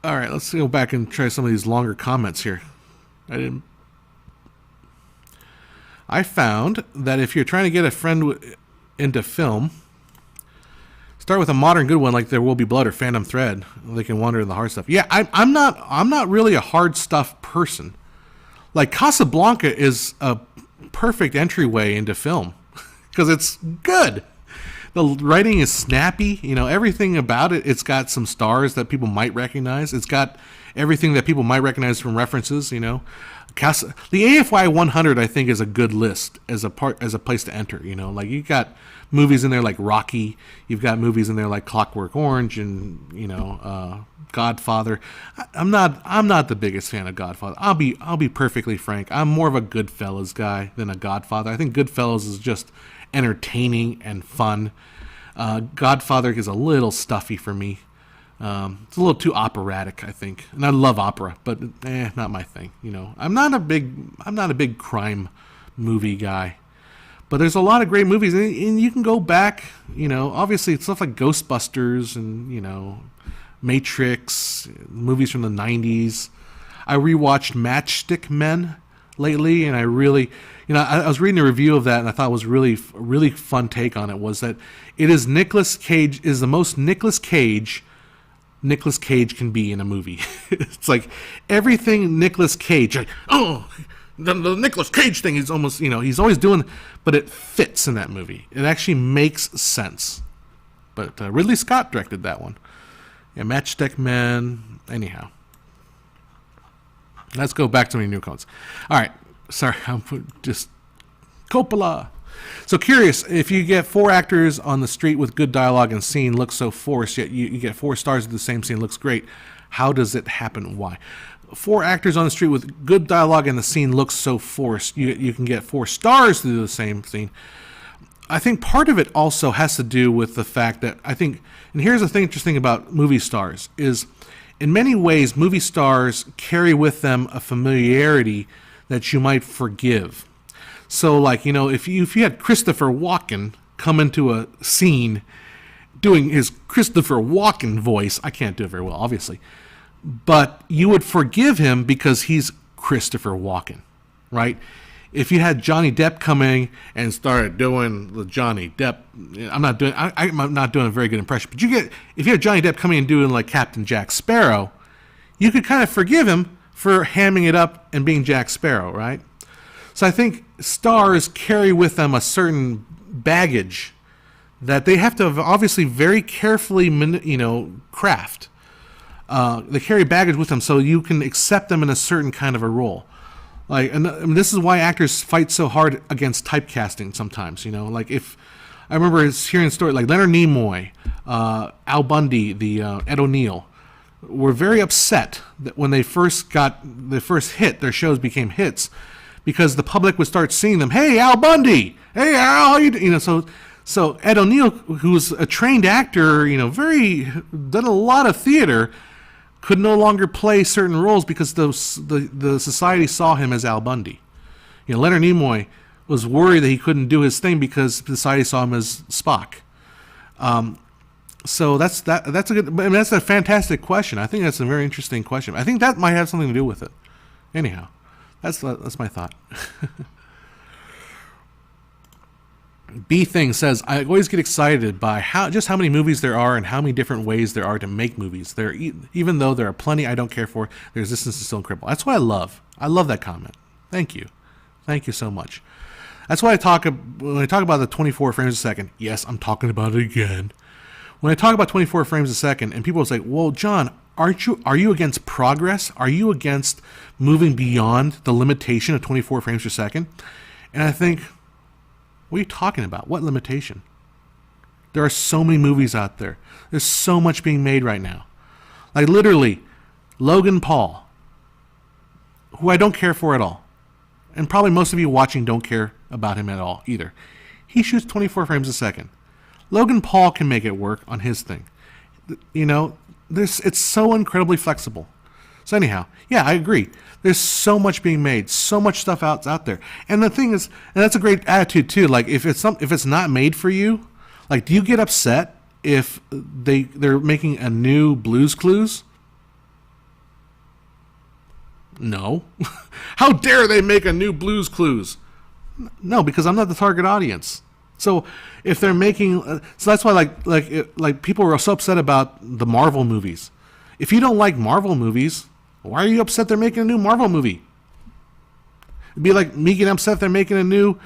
All right, let's go back and try some of these longer comments here. I found that if you're trying to get a friend into film, start with a modern good one like There Will Be Blood or Phantom Thread. They can wander in the hard stuff. Yeah, I'm not really a hard stuff person. Casablanca is a perfect entryway into film because it's good. The writing is snappy. Everything about it. It's got some stars that people might recognize. It's got everything that people might recognize from references. The AFY 100, I think, is a good list as a place to enter. You got movies in there like Rocky. You've got movies in there like Clockwork Orange and Godfather. I'm not the biggest fan of Godfather. I'll be perfectly frank. I'm more of a Goodfellas guy than a Godfather. I think Goodfellas is just entertaining and fun. Godfather is a little stuffy for me. It's a little too operatic, I think, and I love opera, but not my thing. I'm not a big crime movie guy, but there's a lot of great movies, and you can go back. Obviously it's stuff like Ghostbusters and Matrix, movies from the '90s. I rewatched Matchstick Men lately, and I really, I was reading a review of that, and I thought it was really fun take on it was that it is the most Nicolas Cage can be in a movie. It's like everything Nicolas Cage, the Nicolas Cage thing. He's almost, he's always doing, but it fits in that movie. It actually makes sense. But Ridley Scott directed that one. Yeah, Matchstick Men. Anyhow, let's go back to my new codes. All right, sorry, I'm just Coppola. So curious, if you get 4 actors on the street with good dialogue and scene looks so forced, yet you get 4 stars of the same scene looks great. How does it happen? Why? 4 actors on the street with good dialogue and the scene looks so forced, you can get 4 stars to do the same scene. I think part of it also has to do with the fact that and here's the thing interesting about movie stars, is in many ways movie stars carry with them a familiarity that you might forgive. So like, if you had Christopher Walken come into a scene doing his Christopher Walken voice, I can't do it very well, obviously, but you would forgive him because he's Christopher Walken, right? If you had Johnny Depp coming and started doing the Johnny Depp, I'm not doing a very good impression, but if you had Johnny Depp coming and doing like Captain Jack Sparrow, you could kind of forgive him for hamming it up and being Jack Sparrow, right? So I think stars carry with them a certain baggage that they have to obviously very carefully, craft. They carry baggage with them so you can accept them in a certain kind of a role. And this is why actors fight so hard against typecasting sometimes. Like if I remember hearing a story like Leonard Nimoy, Al Bundy, Ed O'Neill, were very upset that when they first got the first hit, their shows became hits because the public would start seeing them. Hey, Al Bundy! Hey, Al! How you doing? So Ed O'Neill, who's a trained actor, done a lot of theater, could no longer play certain roles because the society saw him as Al Bundy. Leonard Nimoy was worried that he couldn't do his thing because society saw him as Spock. So that's a fantastic question. I think that's a very interesting question. I think that might have something to do with it. Anyhow, that's my thought. B Thing says, I always get excited by how many movies there are and how many different ways there are to make movies. Even though there are plenty I don't care for, the resistance is still incredible. That's what I love. I love that comment. Thank you so much. That's why when I talk about the 24 frames a second. Yes, I'm talking about it again. When I talk about 24 frames a second, and people say, "Well, John, are you against progress? Are you against moving beyond the limitation of 24 frames per second?" And I think, what are you talking about? What limitation? There are so many movies out there. There's so much being made right now. Like literally, Logan Paul, who I don't care for at all. And probably most of you watching don't care about him at all either. He shoots 24 frames a second. Logan Paul can make it work on his thing. It's so incredibly flexible. So anyhow, yeah, I agree. There's so much being made, so much stuff out there. And the thing is, and that's a great attitude too. Like if it's not made for you, like do you get upset if they're making a new Blue's Clues? No. How dare they make a new Blue's Clues? No, because I'm not the target audience. So if they're making, so that's why like people are so upset about the Marvel movies. If you don't like Marvel movies, why are you upset they're making a new Marvel movie? It'd be like me getting upset they're making a new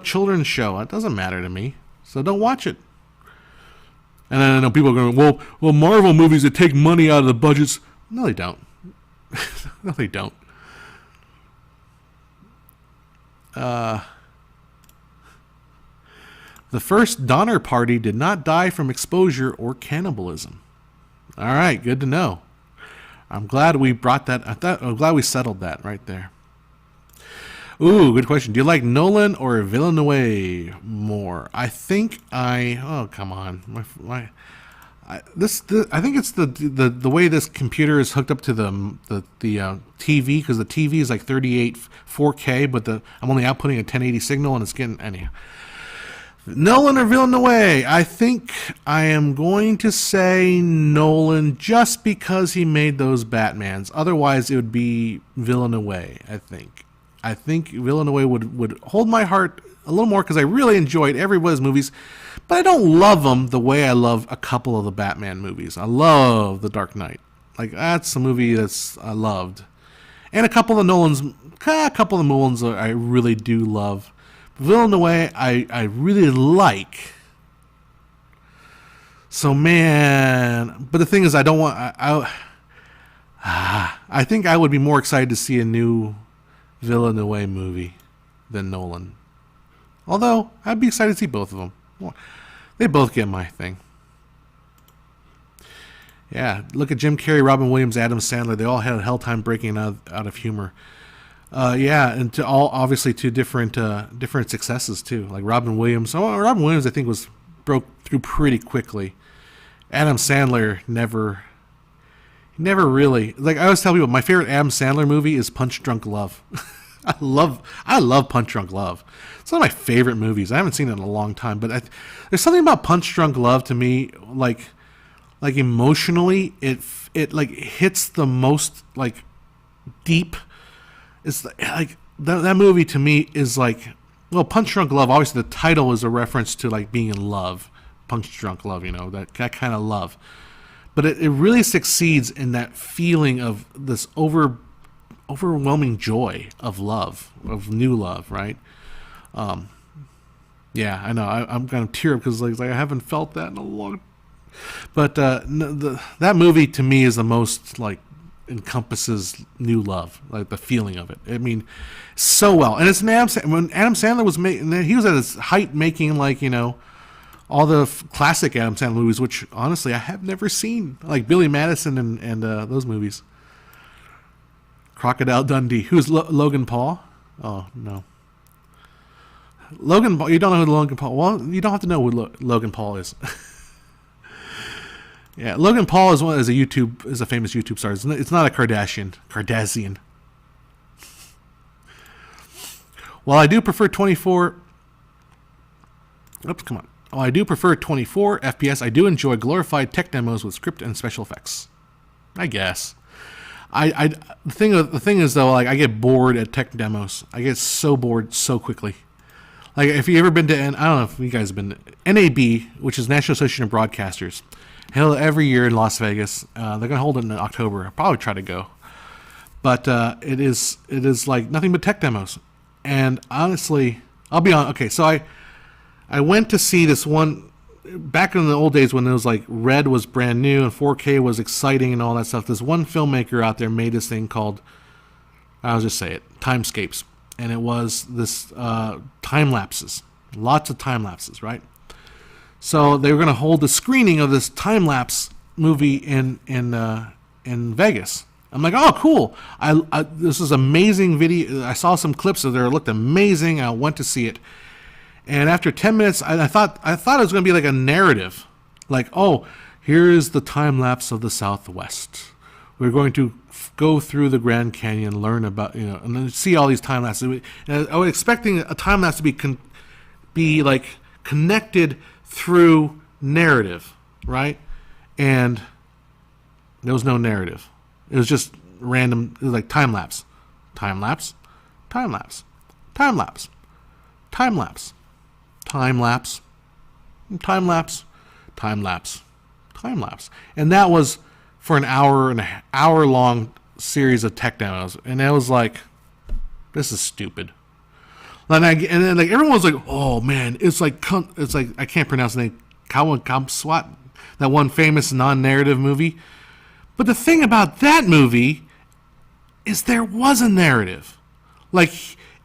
children's show. It doesn't matter to me, so don't watch it. And then I know people are going, well, Marvel movies that take money out of the budgets. No, they don't. No, they don't. The first Donner Party did not die from exposure or cannibalism. All right, good to know. I'm glad we brought that. I'm glad we settled that right there. Ooh, good question. Do you like Nolan or Villeneuve more? I think oh, come on. I think it's the way this computer is hooked up to the TV, because the TV is like 38 4K, but I'm only outputting a 1080 signal, and it's getting anyhow. Nolan or Villeneuve? I think I am going to say Nolan just because he made those Batmans. Otherwise, it would be Villeneuve, I think Villeneuve would hold my heart a little more because I really enjoyed every one of his movies, but I don't love them the way I love a couple of the Batman movies. I love The Dark Knight. Like, that's a movie I loved. And a couple of the Nolans I really do love. Villeneuve, I really like. So man, but the thing is, I don't want. I think I would be more excited to see a new Villeneuve movie than Nolan. Although I'd be excited to see both of them. They both get my thing. Yeah, look at Jim Carrey, Robin Williams, Adam Sandler. They all had a hell time breaking out of humor. Yeah, and to all obviously two different successes too. Like Robin Williams. Oh, Robin Williams, I think broke through pretty quickly. Adam Sandler never really. Like I always tell people, my favorite Adam Sandler movie is Punch Drunk Love. I love Punch Drunk Love. It's one of my favorite movies. I haven't seen it in a long time, but there's something about Punch Drunk Love to me, like emotionally, it like hits the most like deep. It's like that movie to me is like, well, Punch Drunk Love. Obviously, the title is a reference to like being in love, Punch Drunk Love. You know, that kind of love. But it really succeeds in that feeling of this overwhelming joy of love, of new love, right? Yeah, I know. I'm gonna tear up because like I haven't felt that in a long. But that movie to me is the most like encompasses new love, like the feeling of it. I mean, so well. And it's when Adam Sandler was making, he was at his height making like, you know, all the classic Adam Sandler movies, which honestly I have never seen, like Billy Madison and those movies. Crocodile Dundee. Who's Logan Paul? Oh no, Logan Paul. You don't know who Logan Paul? Well, you don't have to know who Logan Paul is. Yeah, Logan Paul is a famous YouTube star. It's not a Kardashian. While I do prefer 24. Oops, come on. While I do prefer 24 FPS, I do enjoy glorified tech demos with script and special effects. I guess. The thing is though, like I get bored at tech demos. I get so bored so quickly. Like if you ever been to, I don't know if you guys have been to NAB, which is National Association of Broadcasters, held every year in Las Vegas. They're gonna hold it in October. I'll probably try to go, but it is like nothing but tech demos. And honestly, I'll be on. Okay, so I went to see this one back in the old days when it was like Red was brand new and 4K was exciting and all that stuff. This one filmmaker out there made this thing called, I'll just say it, Timescapes. And it was this time lapses, lots of time lapses, right? So they were going to hold a screening of this time lapse movie in Vegas. I'm like, oh, cool! This is amazing video. I saw some clips of there. It looked amazing. I went to see it, and after 10 minutes, I thought it was going to be like a narrative, like, oh, here is the time lapse of the Southwest. We're going to go through the Grand Canyon, learn about, you know, and then see all these time lapses. And I was expecting a time lapse to be like connected through narrative, right? And there was no narrative. It was just random. It was like time lapse, time lapse, time lapse, time lapse, time lapse, time lapse, time lapse, time lapse, time lapse, and that was for an hour long series of tech demos, and I was like, this is stupid. And then like everyone was like, oh man, it's like I can't pronounce the name, Kamswat, that one famous non-narrative movie. But the thing about that movie is there was a narrative. Like,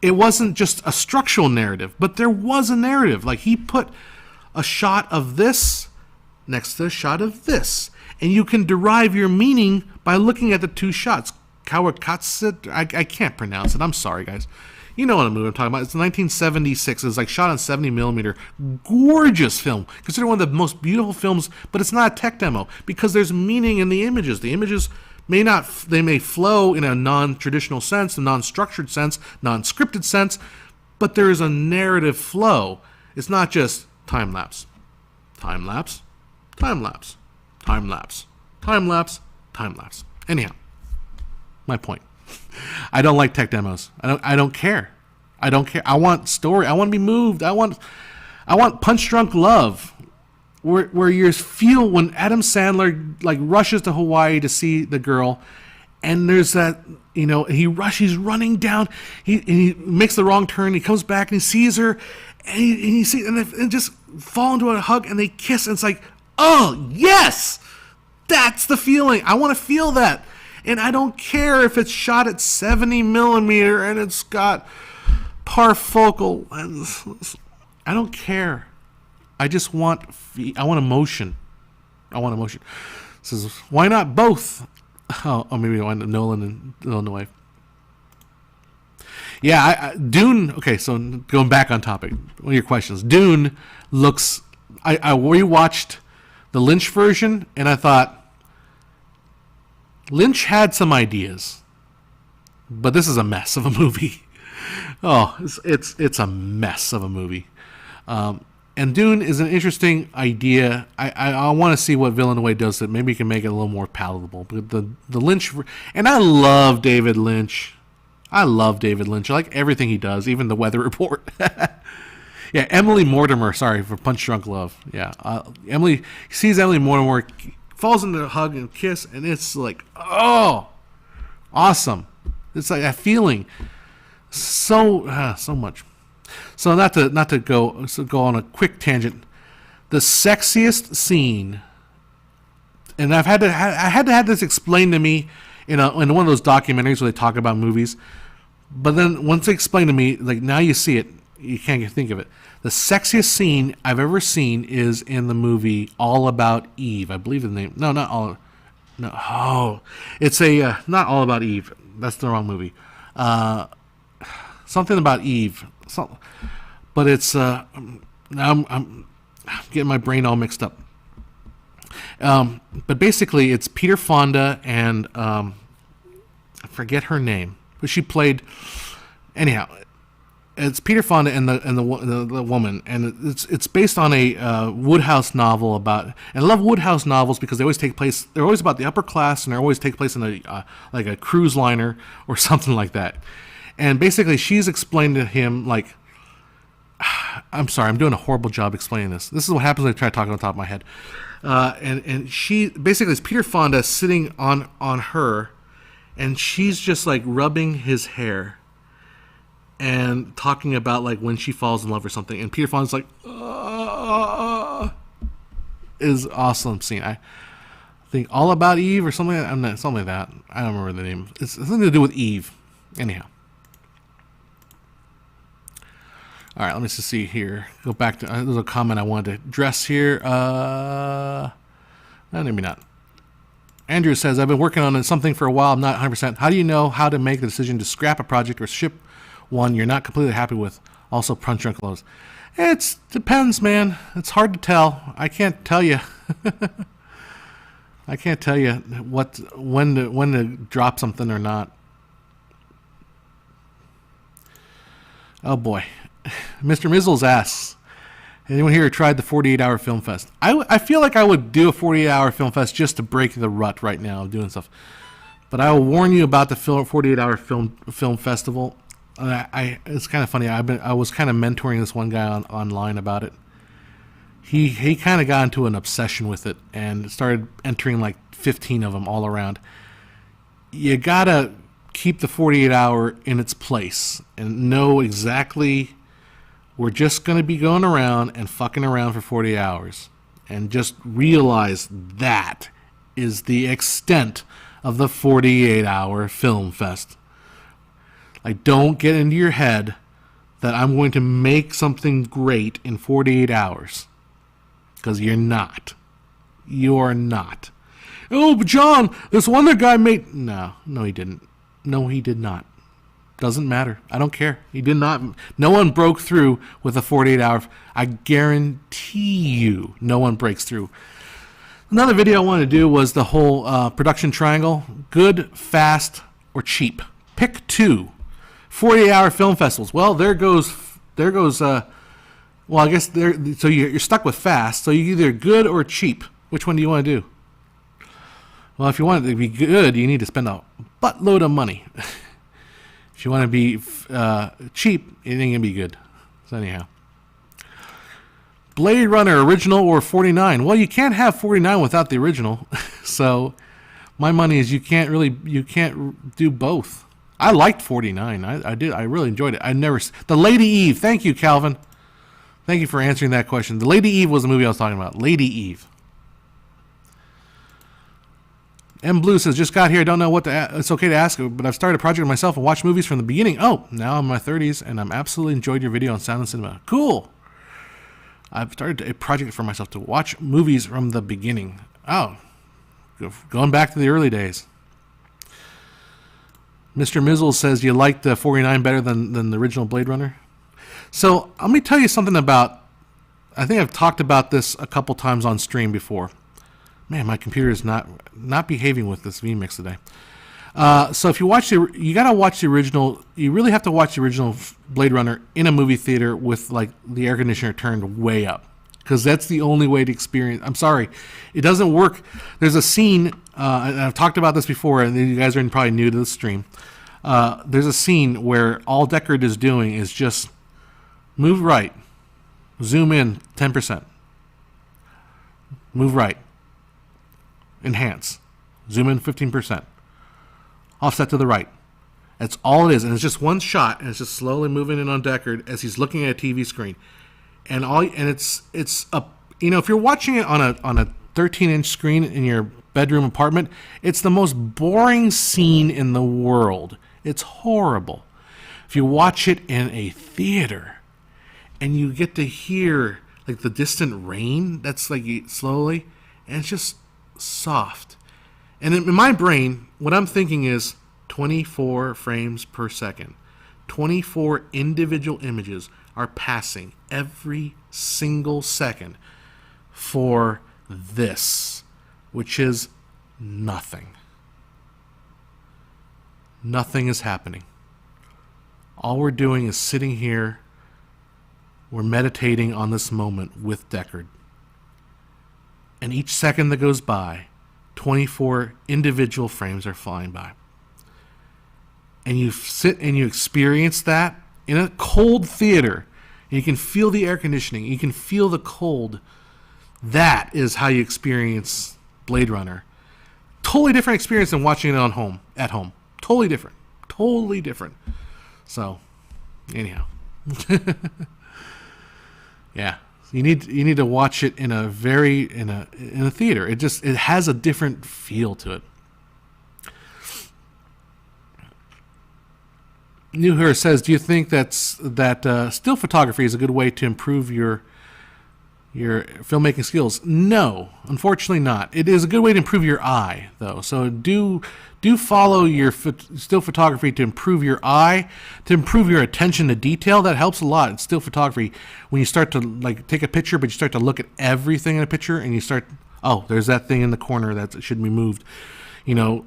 it wasn't just a structural narrative, but there was a narrative. Like, he put a shot of this next to a shot of this. And you can derive your meaning by looking at the two shots. Kawakatsit, I can't pronounce it. I'm sorry, guys. You know what movie I'm talking about. It's 1976. It's like shot on 70 millimeter. Gorgeous film. Considered one of the most beautiful films, but it's not a tech demo because there's meaning in the images. The images may flow in a non-traditional sense, a non-structured sense, non-scripted sense, but there is a narrative flow. It's not just time lapse, time lapse, time lapse, time lapse, time lapse, time lapse. Anyhow, my point. I don't like tech demos. I don't care. I don't care. I want story. I want to be moved. I want Punch Drunk Love, where you feel when Adam Sandler like rushes to Hawaii to see the girl, And there's that, he's running down. He makes the wrong turn. He comes back and he sees her, and just fall into a hug and they kiss. And it's like, oh yes, that's the feeling. I want to feel that. And I don't care if it's shot at 70 millimeter and it's got parfocal. I don't care. I just want emotion. I want emotion. Says, why not both? Oh, maybe I want Nolan and Villeneuve. Yeah, Dune. Okay, so going back on topic, one of your questions. Dune looks. I rewatched the Lynch version, and I thought Lynch had some ideas, but this is a mess of a movie. Oh, it's a mess of a movie. And Dune is an interesting idea. I want to see what Villeneuve does that maybe he can make it a little more palatable. But the Lynch, and I love David Lynch. I like everything he does, even the Weather Report. Yeah, Emily Mortimer. Sorry for Punch Drunk Love. Yeah, Emily sees Emily Mortimer, falls into a hug and kiss, and it's like, oh, awesome. It's like that feeling. So much. So not to go on a quick tangent. The sexiest scene, and I had to have this explained to me in one of those documentaries where they talk about movies. But then once they explain to me, like now you see it, you can't think of it. The sexiest scene I've ever seen is in the movie All About Eve. I believe the name. No, not all. No, oh, it's a not All About Eve. That's the wrong movie. Something about Eve. But it's I'm getting my brain all mixed up. But basically, it's Peter Fonda and I forget her name, but she played. Anyhow, it's Peter Fonda and the woman, and it's based on a Woodhouse novel about. And I love Woodhouse novels because they always take place. They're always about the upper class, and they always take place in like a cruise liner or something like that. And basically, she's explained to him like. I'm sorry, I'm doing a horrible job explaining this. This is what happens when I try to talk on the top of my head. And she basically is Peter Fonda sitting on her, and she's just like rubbing his hair and talking about like when she falls in love or something. And Peter Fonda's like, is awesome scene. I think All About Eve or something. Something like that. I don't remember the name. It's something to do with Eve. Anyhow. All right, let me just see here. Go back to there's a comment I wanted to address here. Maybe not. Andrew says, I've been working on something for a while. I'm not 100%. How do you know how to make the decision to scrap a project or ship one you're not completely happy with? Also, Punch Drunk Lows. It depends, man. It's hard to tell. I can't tell you. I can't tell you when to drop something or not. Oh boy. Mr. Mizzles asks, anyone here tried the 48-hour film fest? I feel like I would do a 48-hour film fest just to break the rut right now of doing stuff. But I will warn you about the 48-hour film festival. It's kind of funny. I was kind of mentoring this one guy online about it. He kind of got into an obsession with it and started entering like 15 of them all around. You gotta keep the 48-hour in its place and know exactly. We're just going to be going around and fucking around for 40 hours. And just realize that is the extent of the 48-hour film fest. Like, don't get into your head that I'm going to make something great in 48 hours. Because you're not. You're not. Oh, but John, this one other guy made... No, he didn't. No, he did not. Doesn't matter. I don't care. He did not. No one broke through with a 48-hour. I guarantee you no one breaks through. Another video I wanted to do was the whole production triangle. Good, fast, or cheap. Pick two. 48-hour film festivals. Well, there goes. Well, I guess there. So you're stuck with fast. So you're either good or cheap. Which one do you want to do? Well, if you want it to be good, you need to spend a buttload of money. If you want to be cheap, it ain't going to be good. So anyhow. Blade Runner, original or 49? Well, you can't have 49 without the original. So my money is you can't do both. I liked 49. I did. I really enjoyed it. The Lady Eve. Thank you, Calvin. Thank you for answering that question. The Lady Eve was the movie I was talking about. Lady Eve. M. Blue says, just got here. Don't know what to it's okay to ask, but I've started a project myself and watched movies from the beginning. Oh, now I'm in my 30s, and I'm absolutely enjoyed your video on Sound and Cinema. Cool. I've started a project for myself to watch movies from the beginning. Oh, going back to the early days. Mr. Mizzle says, you liked the 49 better than the original Blade Runner? So let me tell you something about, I think I've talked about this a couple times on stream before. Man, my computer is not behaving with this vMix today. So if you watch you gotta watch the original. You really have to watch the original Blade Runner in a movie theater with like the air conditioner turned way up, because that's the only way to experience. I'm sorry, it doesn't work. There's a scene, and I've talked about this before, and you guys are probably new to the stream. There's a scene where all Deckard is doing is just move right, zoom in 10%, move right, enhance, zoom in 15%, offset to the right. That's all it is, and it's just one shot, and it's just slowly moving in on Deckard as he's looking at a TV screen, and it's a, you know, if you're watching it on a 13-inch screen in your bedroom apartment, it's the most boring scene in the world. It's horrible. If you watch it in a theater, and you get to hear like the distant rain that's like slowly, and it's just soft. And in my brain, what I'm thinking is 24 frames per second. 24 individual images are passing every single second for this, which is nothing. Nothing is happening. All we're doing is sitting here. We're meditating on this moment with Deckard. And each second that goes by, 24 individual frames are flying by. And you sit and you experience that in a cold theater. And you can feel the air conditioning. You can feel the cold. That is how you experience Blade Runner. Totally different experience than watching it at home. Totally different. Totally different. So, anyhow. Yeah. You need to watch it in a theater. It has a different feel to it. Newher says, do you think that still photography is a good way to improve your filmmaking skills? No, unfortunately not. It is a good way to improve your eye, though. So do follow your still photography to improve your eye, to improve your attention to detail. That helps a lot in still photography. When you start to like take a picture, but you start to look at everything in a picture, and you start, oh, there's that thing in the corner that should be moved, you know.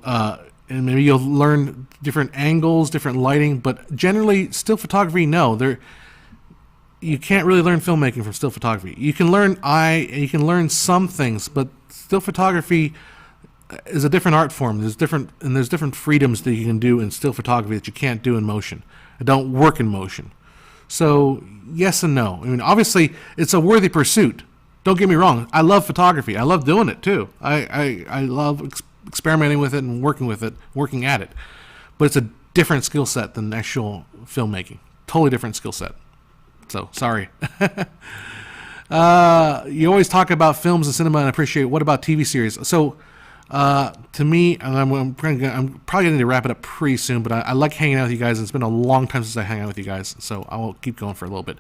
And maybe you'll learn different angles, different lighting. But generally, still photography, no, you can't really learn filmmaking from still photography. You can learn you can learn some things, but still photography is a different art form. There's different freedoms that you can do in still photography that you can't do in motion. It don't work in motion. So yes and no. I mean, obviously, it's a worthy pursuit. Don't get me wrong. I love photography. I love doing it too. I love experimenting with it and working at it. But it's a different skill set than actual filmmaking. Totally different skill set. So, sorry. You always talk about films and cinema and appreciate. What about TV series? So, to me, and I'm probably going to need to wrap it up pretty soon, but I like hanging out with you guys. It's been a long time since I hang out with you guys, so I will keep going for a little bit.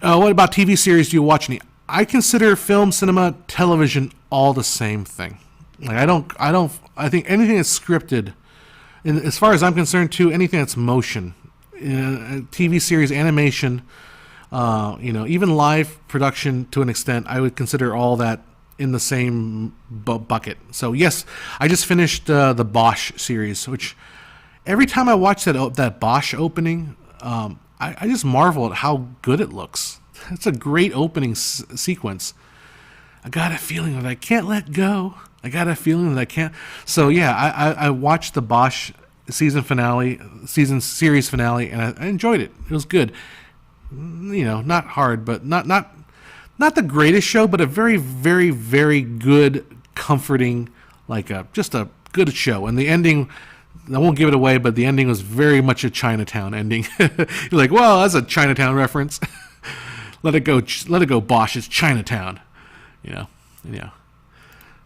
What about TV series do you watch any? I consider film, cinema, television all the same thing. Like I think anything that's scripted, and as far as I'm concerned too, anything that's motion, TV series, animation, even live production to an extent, I would consider all that in the same bucket. So yes, I just finished the Bosch series, which every time I watch that Bosch opening, I just marvel at how good it looks. It's a great opening sequence. I got a feeling that I can't let go. I got a feeling that I can't. So yeah, I watched the Bosch series finale, and I enjoyed it. It was good. Not hard, but not the greatest show, but a very, very, very good, comforting, like just a good show. And the ending, I won't give it away, but the ending was very much a Chinatown ending. You're like, well, that's a Chinatown reference. Let it go, Bosch. It's Chinatown.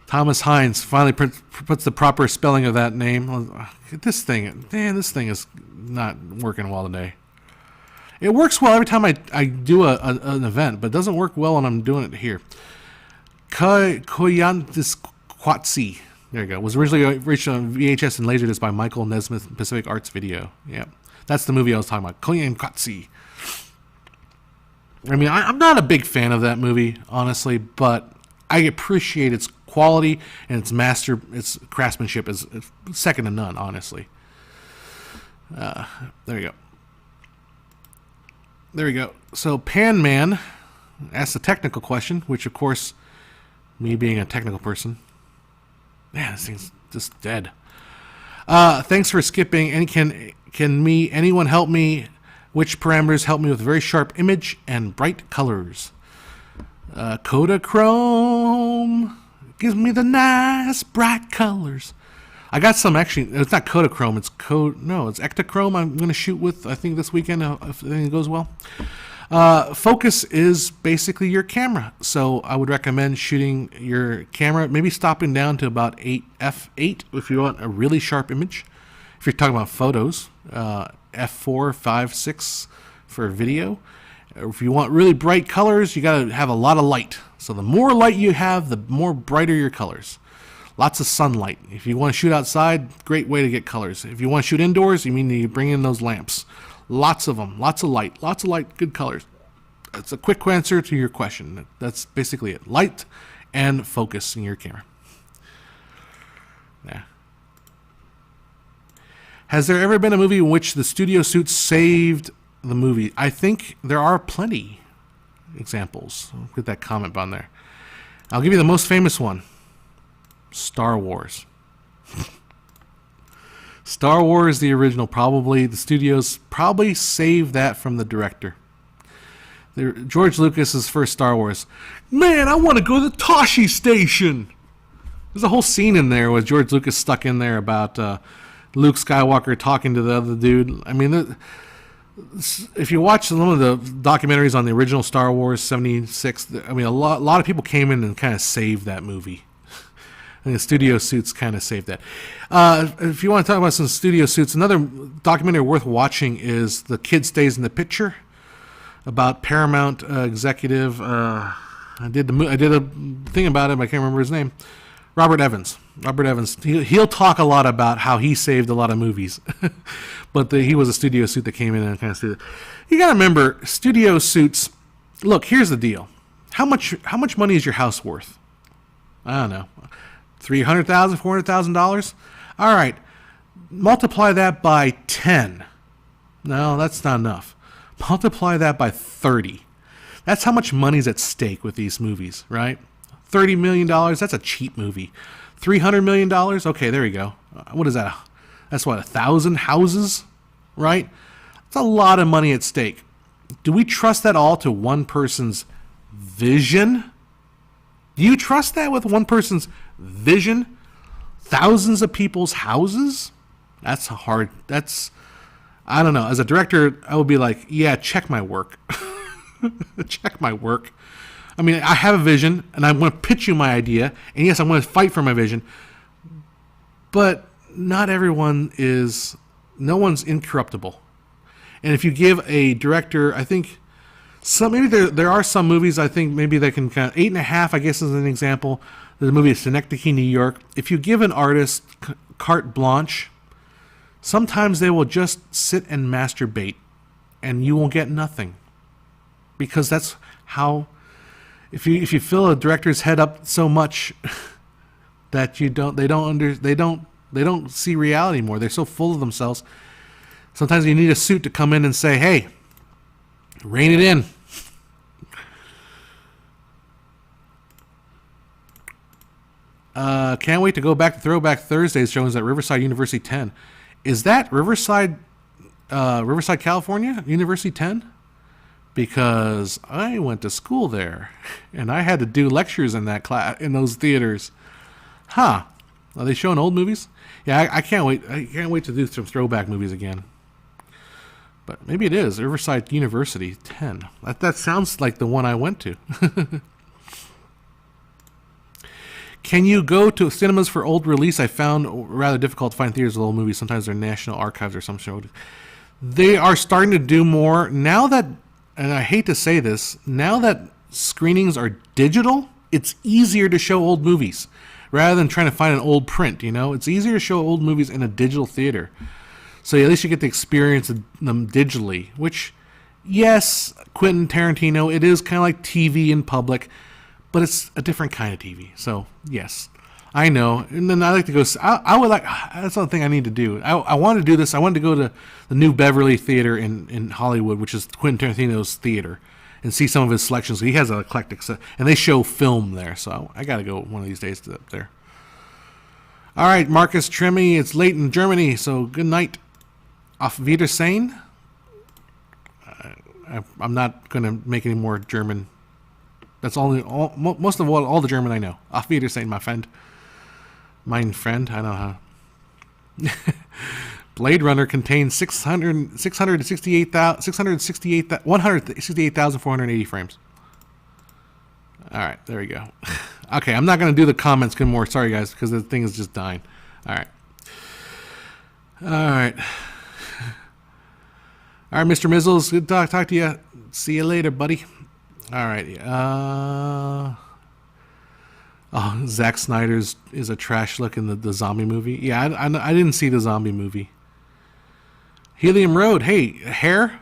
Thomas Hines finally puts the proper spelling of that name. This thing is not working well today. It works well every time I do an event, but it doesn't work well when I'm doing it here. Koyantisquatsi. There you go. Was originally released on VHS and Laserdisc by Michael Nesmith, Pacific Arts Video. Yeah, that's the movie I was talking about. Koyantisquatsi. I mean, I'm not a big fan of that movie, honestly, but I appreciate its quality and its craftsmanship is second to none, honestly. There you go. There we go. So Pan Man asked a technical question, which of course, me being a technical person, man, this thing's just dead. Thanks for skipping. And can anyone help me? Which parameters help me with very sharp image and bright colors? Kodachrome gives me the nice bright colors. I got some, actually. It's not Kodachrome. It's Ektachrome. I'm going to shoot with, I think, this weekend if everything goes well. Focus is basically your camera, so I would recommend shooting your camera, maybe stopping down to about f8 if you want a really sharp image. If you're talking about photos, f4, 5, 6 for video. If you want really bright colors, you got to have a lot of light. So the more light you have, the more brighter your colors. Lots of sunlight. If you want to shoot outside, great way to get colors. If you want to shoot indoors, you bring in those lamps. Lots of them. Lots of light, good colors. That's a quick answer to your question. That's basically it. Light and focus in your camera. Yeah. Has there ever been a movie in which the studio suits saved the movie? I think there are plenty examples. I'll get that comment on there. I'll give you the most famous one. Star Wars. Star Wars, the original, probably. The studios probably saved that from the director. George Lucas's first Star Wars. Man, I want to go to the Toshi Station. There's a whole scene in there with George Lucas stuck in there about Luke Skywalker talking to the other dude. I mean, if you watch some of the documentaries on the original Star Wars 76, I mean, a lot of people came in and kind of saved that movie. And the studio suits kind of saved that. If you want to talk about some studio suits, another documentary worth watching is The Kid Stays in the Picture, about Paramount executive. I did a thing about him. I can't remember his name. Robert Evans. He'll talk a lot about how he saved a lot of movies, but he was a studio suit that came in and kind of saved it. You got to remember, studio suits. Look, here's the deal. How much money is your house worth? I don't know. $300,000, $400,000. All right, multiply that by 10. No, that's not enough. Multiply that by 30. That's how much money's at stake with these movies, right? $30 million, that's a cheap movie. $300 million, okay, there you go. What is that? That's what, 1,000 houses, right? That's a lot of money at stake. Do we trust that all to one person's vision? Do you trust that with one person's vision? Thousands of people's houses? That's I don't know. As a director, I would be like, yeah, check my work. Check my work. I mean, I have a vision, and I want to pitch you my idea, and yes, I want to fight for my vision, but not everyone is, no one's incorruptible. And if you give a director, I think, maybe there are some movies, I think maybe they can kind of, 8.5, I guess is an example. There's a movie Synecdoche, New York. If you give an artist carte blanche, sometimes they will just sit and masturbate, and you will get nothing. Because that's how, if you fill a director's head up so much that they don't see reality anymore. They're so full of themselves. Sometimes you need a suit to come in and say, hey, rein it in. Can't wait to go back to Throwback Thursdays showings at Riverside University 10. Is that Riverside, California, University 10? Because I went to school there, and I had to do lectures in that class, in those theaters. Huh. Are they showing old movies? Yeah, I can't wait. I can't wait to do some throwback movies again. But maybe it is Riverside University 10. That sounds like the one I went to. Can you go to cinemas for old release? I found rather difficult to find theaters with old movies. Sometimes they're National Archives or some sort. They are starting to do more now that, and I hate to say this, now that screenings are digital, it's easier to show old movies rather than trying to find an old print. You know, it's easier to show old movies in a digital theater. So at least you get the experience of them digitally, which, yes, Quentin Tarantino, it is kind of like TV in public, but it's a different kind of TV. So, yes, I know. And then I like to go, I would like, that's the thing I need to do. I want to do this. I wanted to go to the New Beverly Theater in Hollywood, which is Quentin Tarantino's theater, and see some of his selections. He has an eclectic set, and they show film there. So I got to go one of these days up there. All right, Marcus Tremmy, it's late in Germany, so good night. Auf Wiedersehen. I'm not going to make any more German. That's most of all the German I know. Auf Wiedersehen, my friend. Mein friend, I know how. Blade Runner contains 168,480 frames. All right, there we go. Okay, I'm not going to do the comments anymore. Sorry, guys, because the thing is just dying. All right. All right. All right, Mr. Mizzles, good to talk to you. See you later, buddy. All right. Zack Snyder's is a trash look in the zombie movie. Yeah, I didn't see the zombie movie. Helium Road. Hey, hair?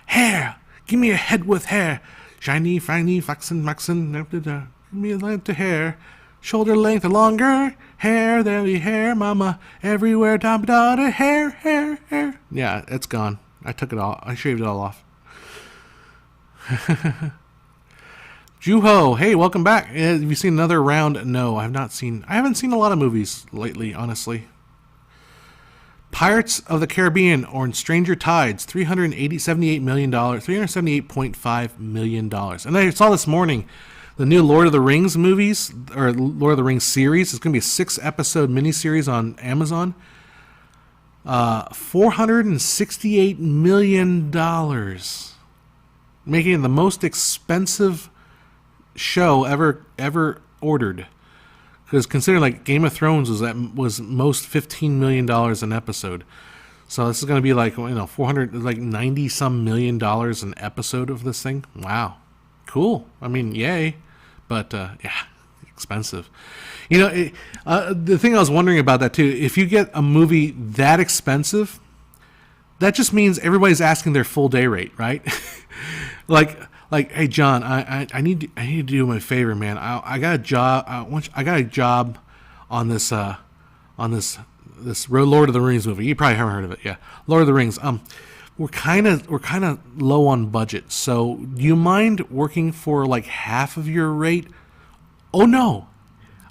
Hair. Give me a head with hair. Shiny, finy, faxen, maxen. Give me a length of hair. Shoulder length longer. Hair, there be hair, mama. Everywhere, daughter. Hair, hair, hair. Yeah, it's gone. I took it all. I shaved it all off. Juho, hey, welcome back. Have you seen another round? No, I haven't seen a lot of movies lately, honestly. Pirates of the Caribbean or Stranger Tides, $378 million, $378.5 million. And I saw this morning the new Lord of the Rings movies, or Lord of the Rings series. It's going to be a 6-episode miniseries on Amazon. $468 million, making it the most expensive show ever ordered. Because considering like Game of Thrones was most $15 million an episode, so this is going to be like 90 some million dollars an episode of this thing. Wow, cool. I mean, yay, but yeah, expensive. The thing I was wondering about that too, if you get a movie that expensive, that just means everybody's asking their full day rate, right? like, hey John, I need to do me a favor, man. I got a job. I got a job on this Lord of the Rings movie. You probably haven't heard of it, yeah. Lord of the Rings. We're kind of low on budget. So do you mind working for like half of your rate? Oh no.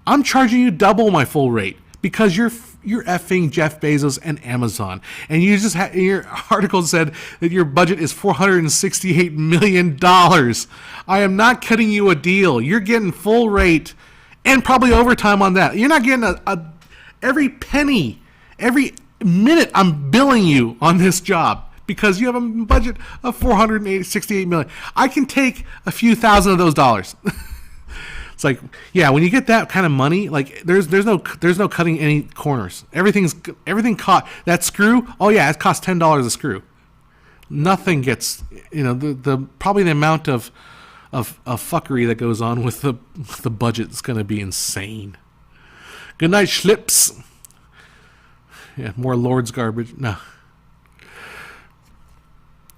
I'm charging you double my full rate because you're effing Jeff Bezos and Amazon, and you just your article said that your budget is $468 million. I am not cutting you a deal. You're getting full rate and probably overtime on that. You're not getting every penny, every minute I'm billing you on this job because you have a budget of $468 million. I can take a few thousand of those dollars. It's like, yeah, when you get that kind of money, like there's no cutting any corners. Everything caught that screw. Oh yeah, it costs $10 a screw. Nothing gets, the probably the amount of fuckery that goes on with the budget is going to be insane. Good night, Schlips. Yeah, more Lord's garbage. No.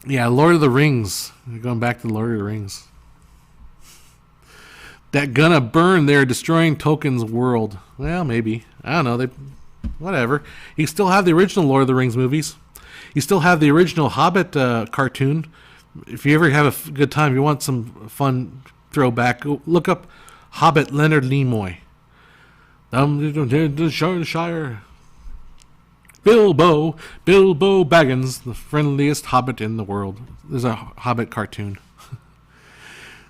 Yeah, Lord of the Rings. Going back to Lord of the Rings. That gonna burn there, destroying Tolkien's world. Well, maybe. I don't know. Whatever. You still have the original Lord of the Rings movies. You still have the original Hobbit cartoon. If you ever have a good time, if you want some fun throwback, go look up Hobbit Leonard Nimoy. The Shire. Bilbo Baggins, the friendliest hobbit in the world. There's a Hobbit cartoon.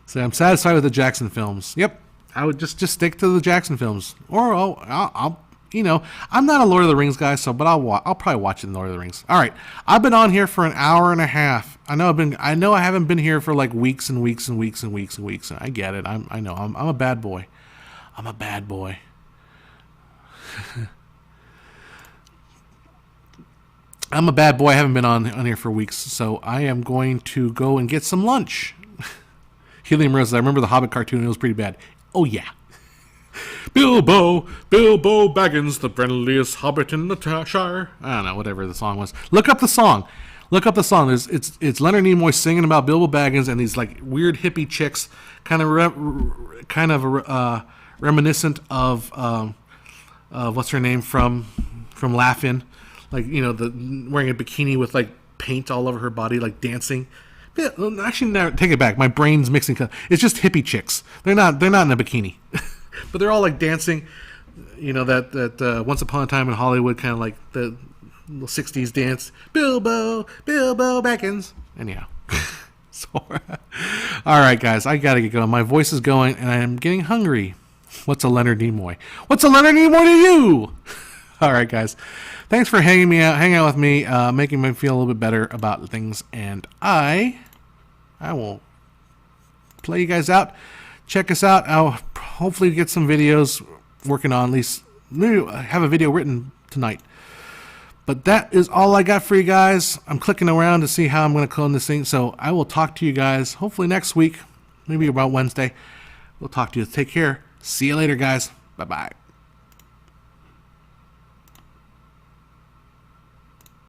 So I'm satisfied with the Jackson films. Yep, I would just stick to the Jackson films, or I'll you know, I'm not a Lord of the Rings guy, so but I'll probably watch it in Lord of the Rings. All right, I've been on here for an hour and a half. I know I haven't been here for like weeks and weeks and weeks and weeks and weeks. And I get it. I know I'm a bad boy. I'm a bad boy. I'm a bad boy. I haven't been on here for weeks, so I am going to go and get some lunch. Helium Rose, I remember the Hobbit cartoon. It was pretty bad. Oh, yeah. Bilbo Baggins, the friendliest hobbit in the Shire. I don't know, whatever the song was. Look up the song. It's Leonard Nimoy singing about Bilbo Baggins and these like weird hippie chicks, kind of reminiscent of what's her name from Laugh-In, like, you know, the wearing a bikini with like paint all over her body, like dancing. Yeah, actually, no, take it back. My brain's mixing. It's just hippie chicks. They're not in a bikini, but they're all like dancing. You know that Once Upon a Time in Hollywood kind of like the '60s dance. Bilbo Baggins. Anyhow, so all right, guys, I gotta get going. My voice is going, and I am getting hungry. What's a Leonard Nimoy? What's a Leonard Nimoy to you? All right, guys. Thanks for hanging out with me, making me feel a little bit better about things, and I will play you guys out. Check us out. I'll hopefully get some videos working on. At least maybe I have a video written tonight. But that is all I got for you guys. I'm clicking around to see how I'm going to clone this thing. So I will talk to you guys hopefully next week, maybe about Wednesday. We'll talk to you. Take care. See you later, guys. Bye-bye.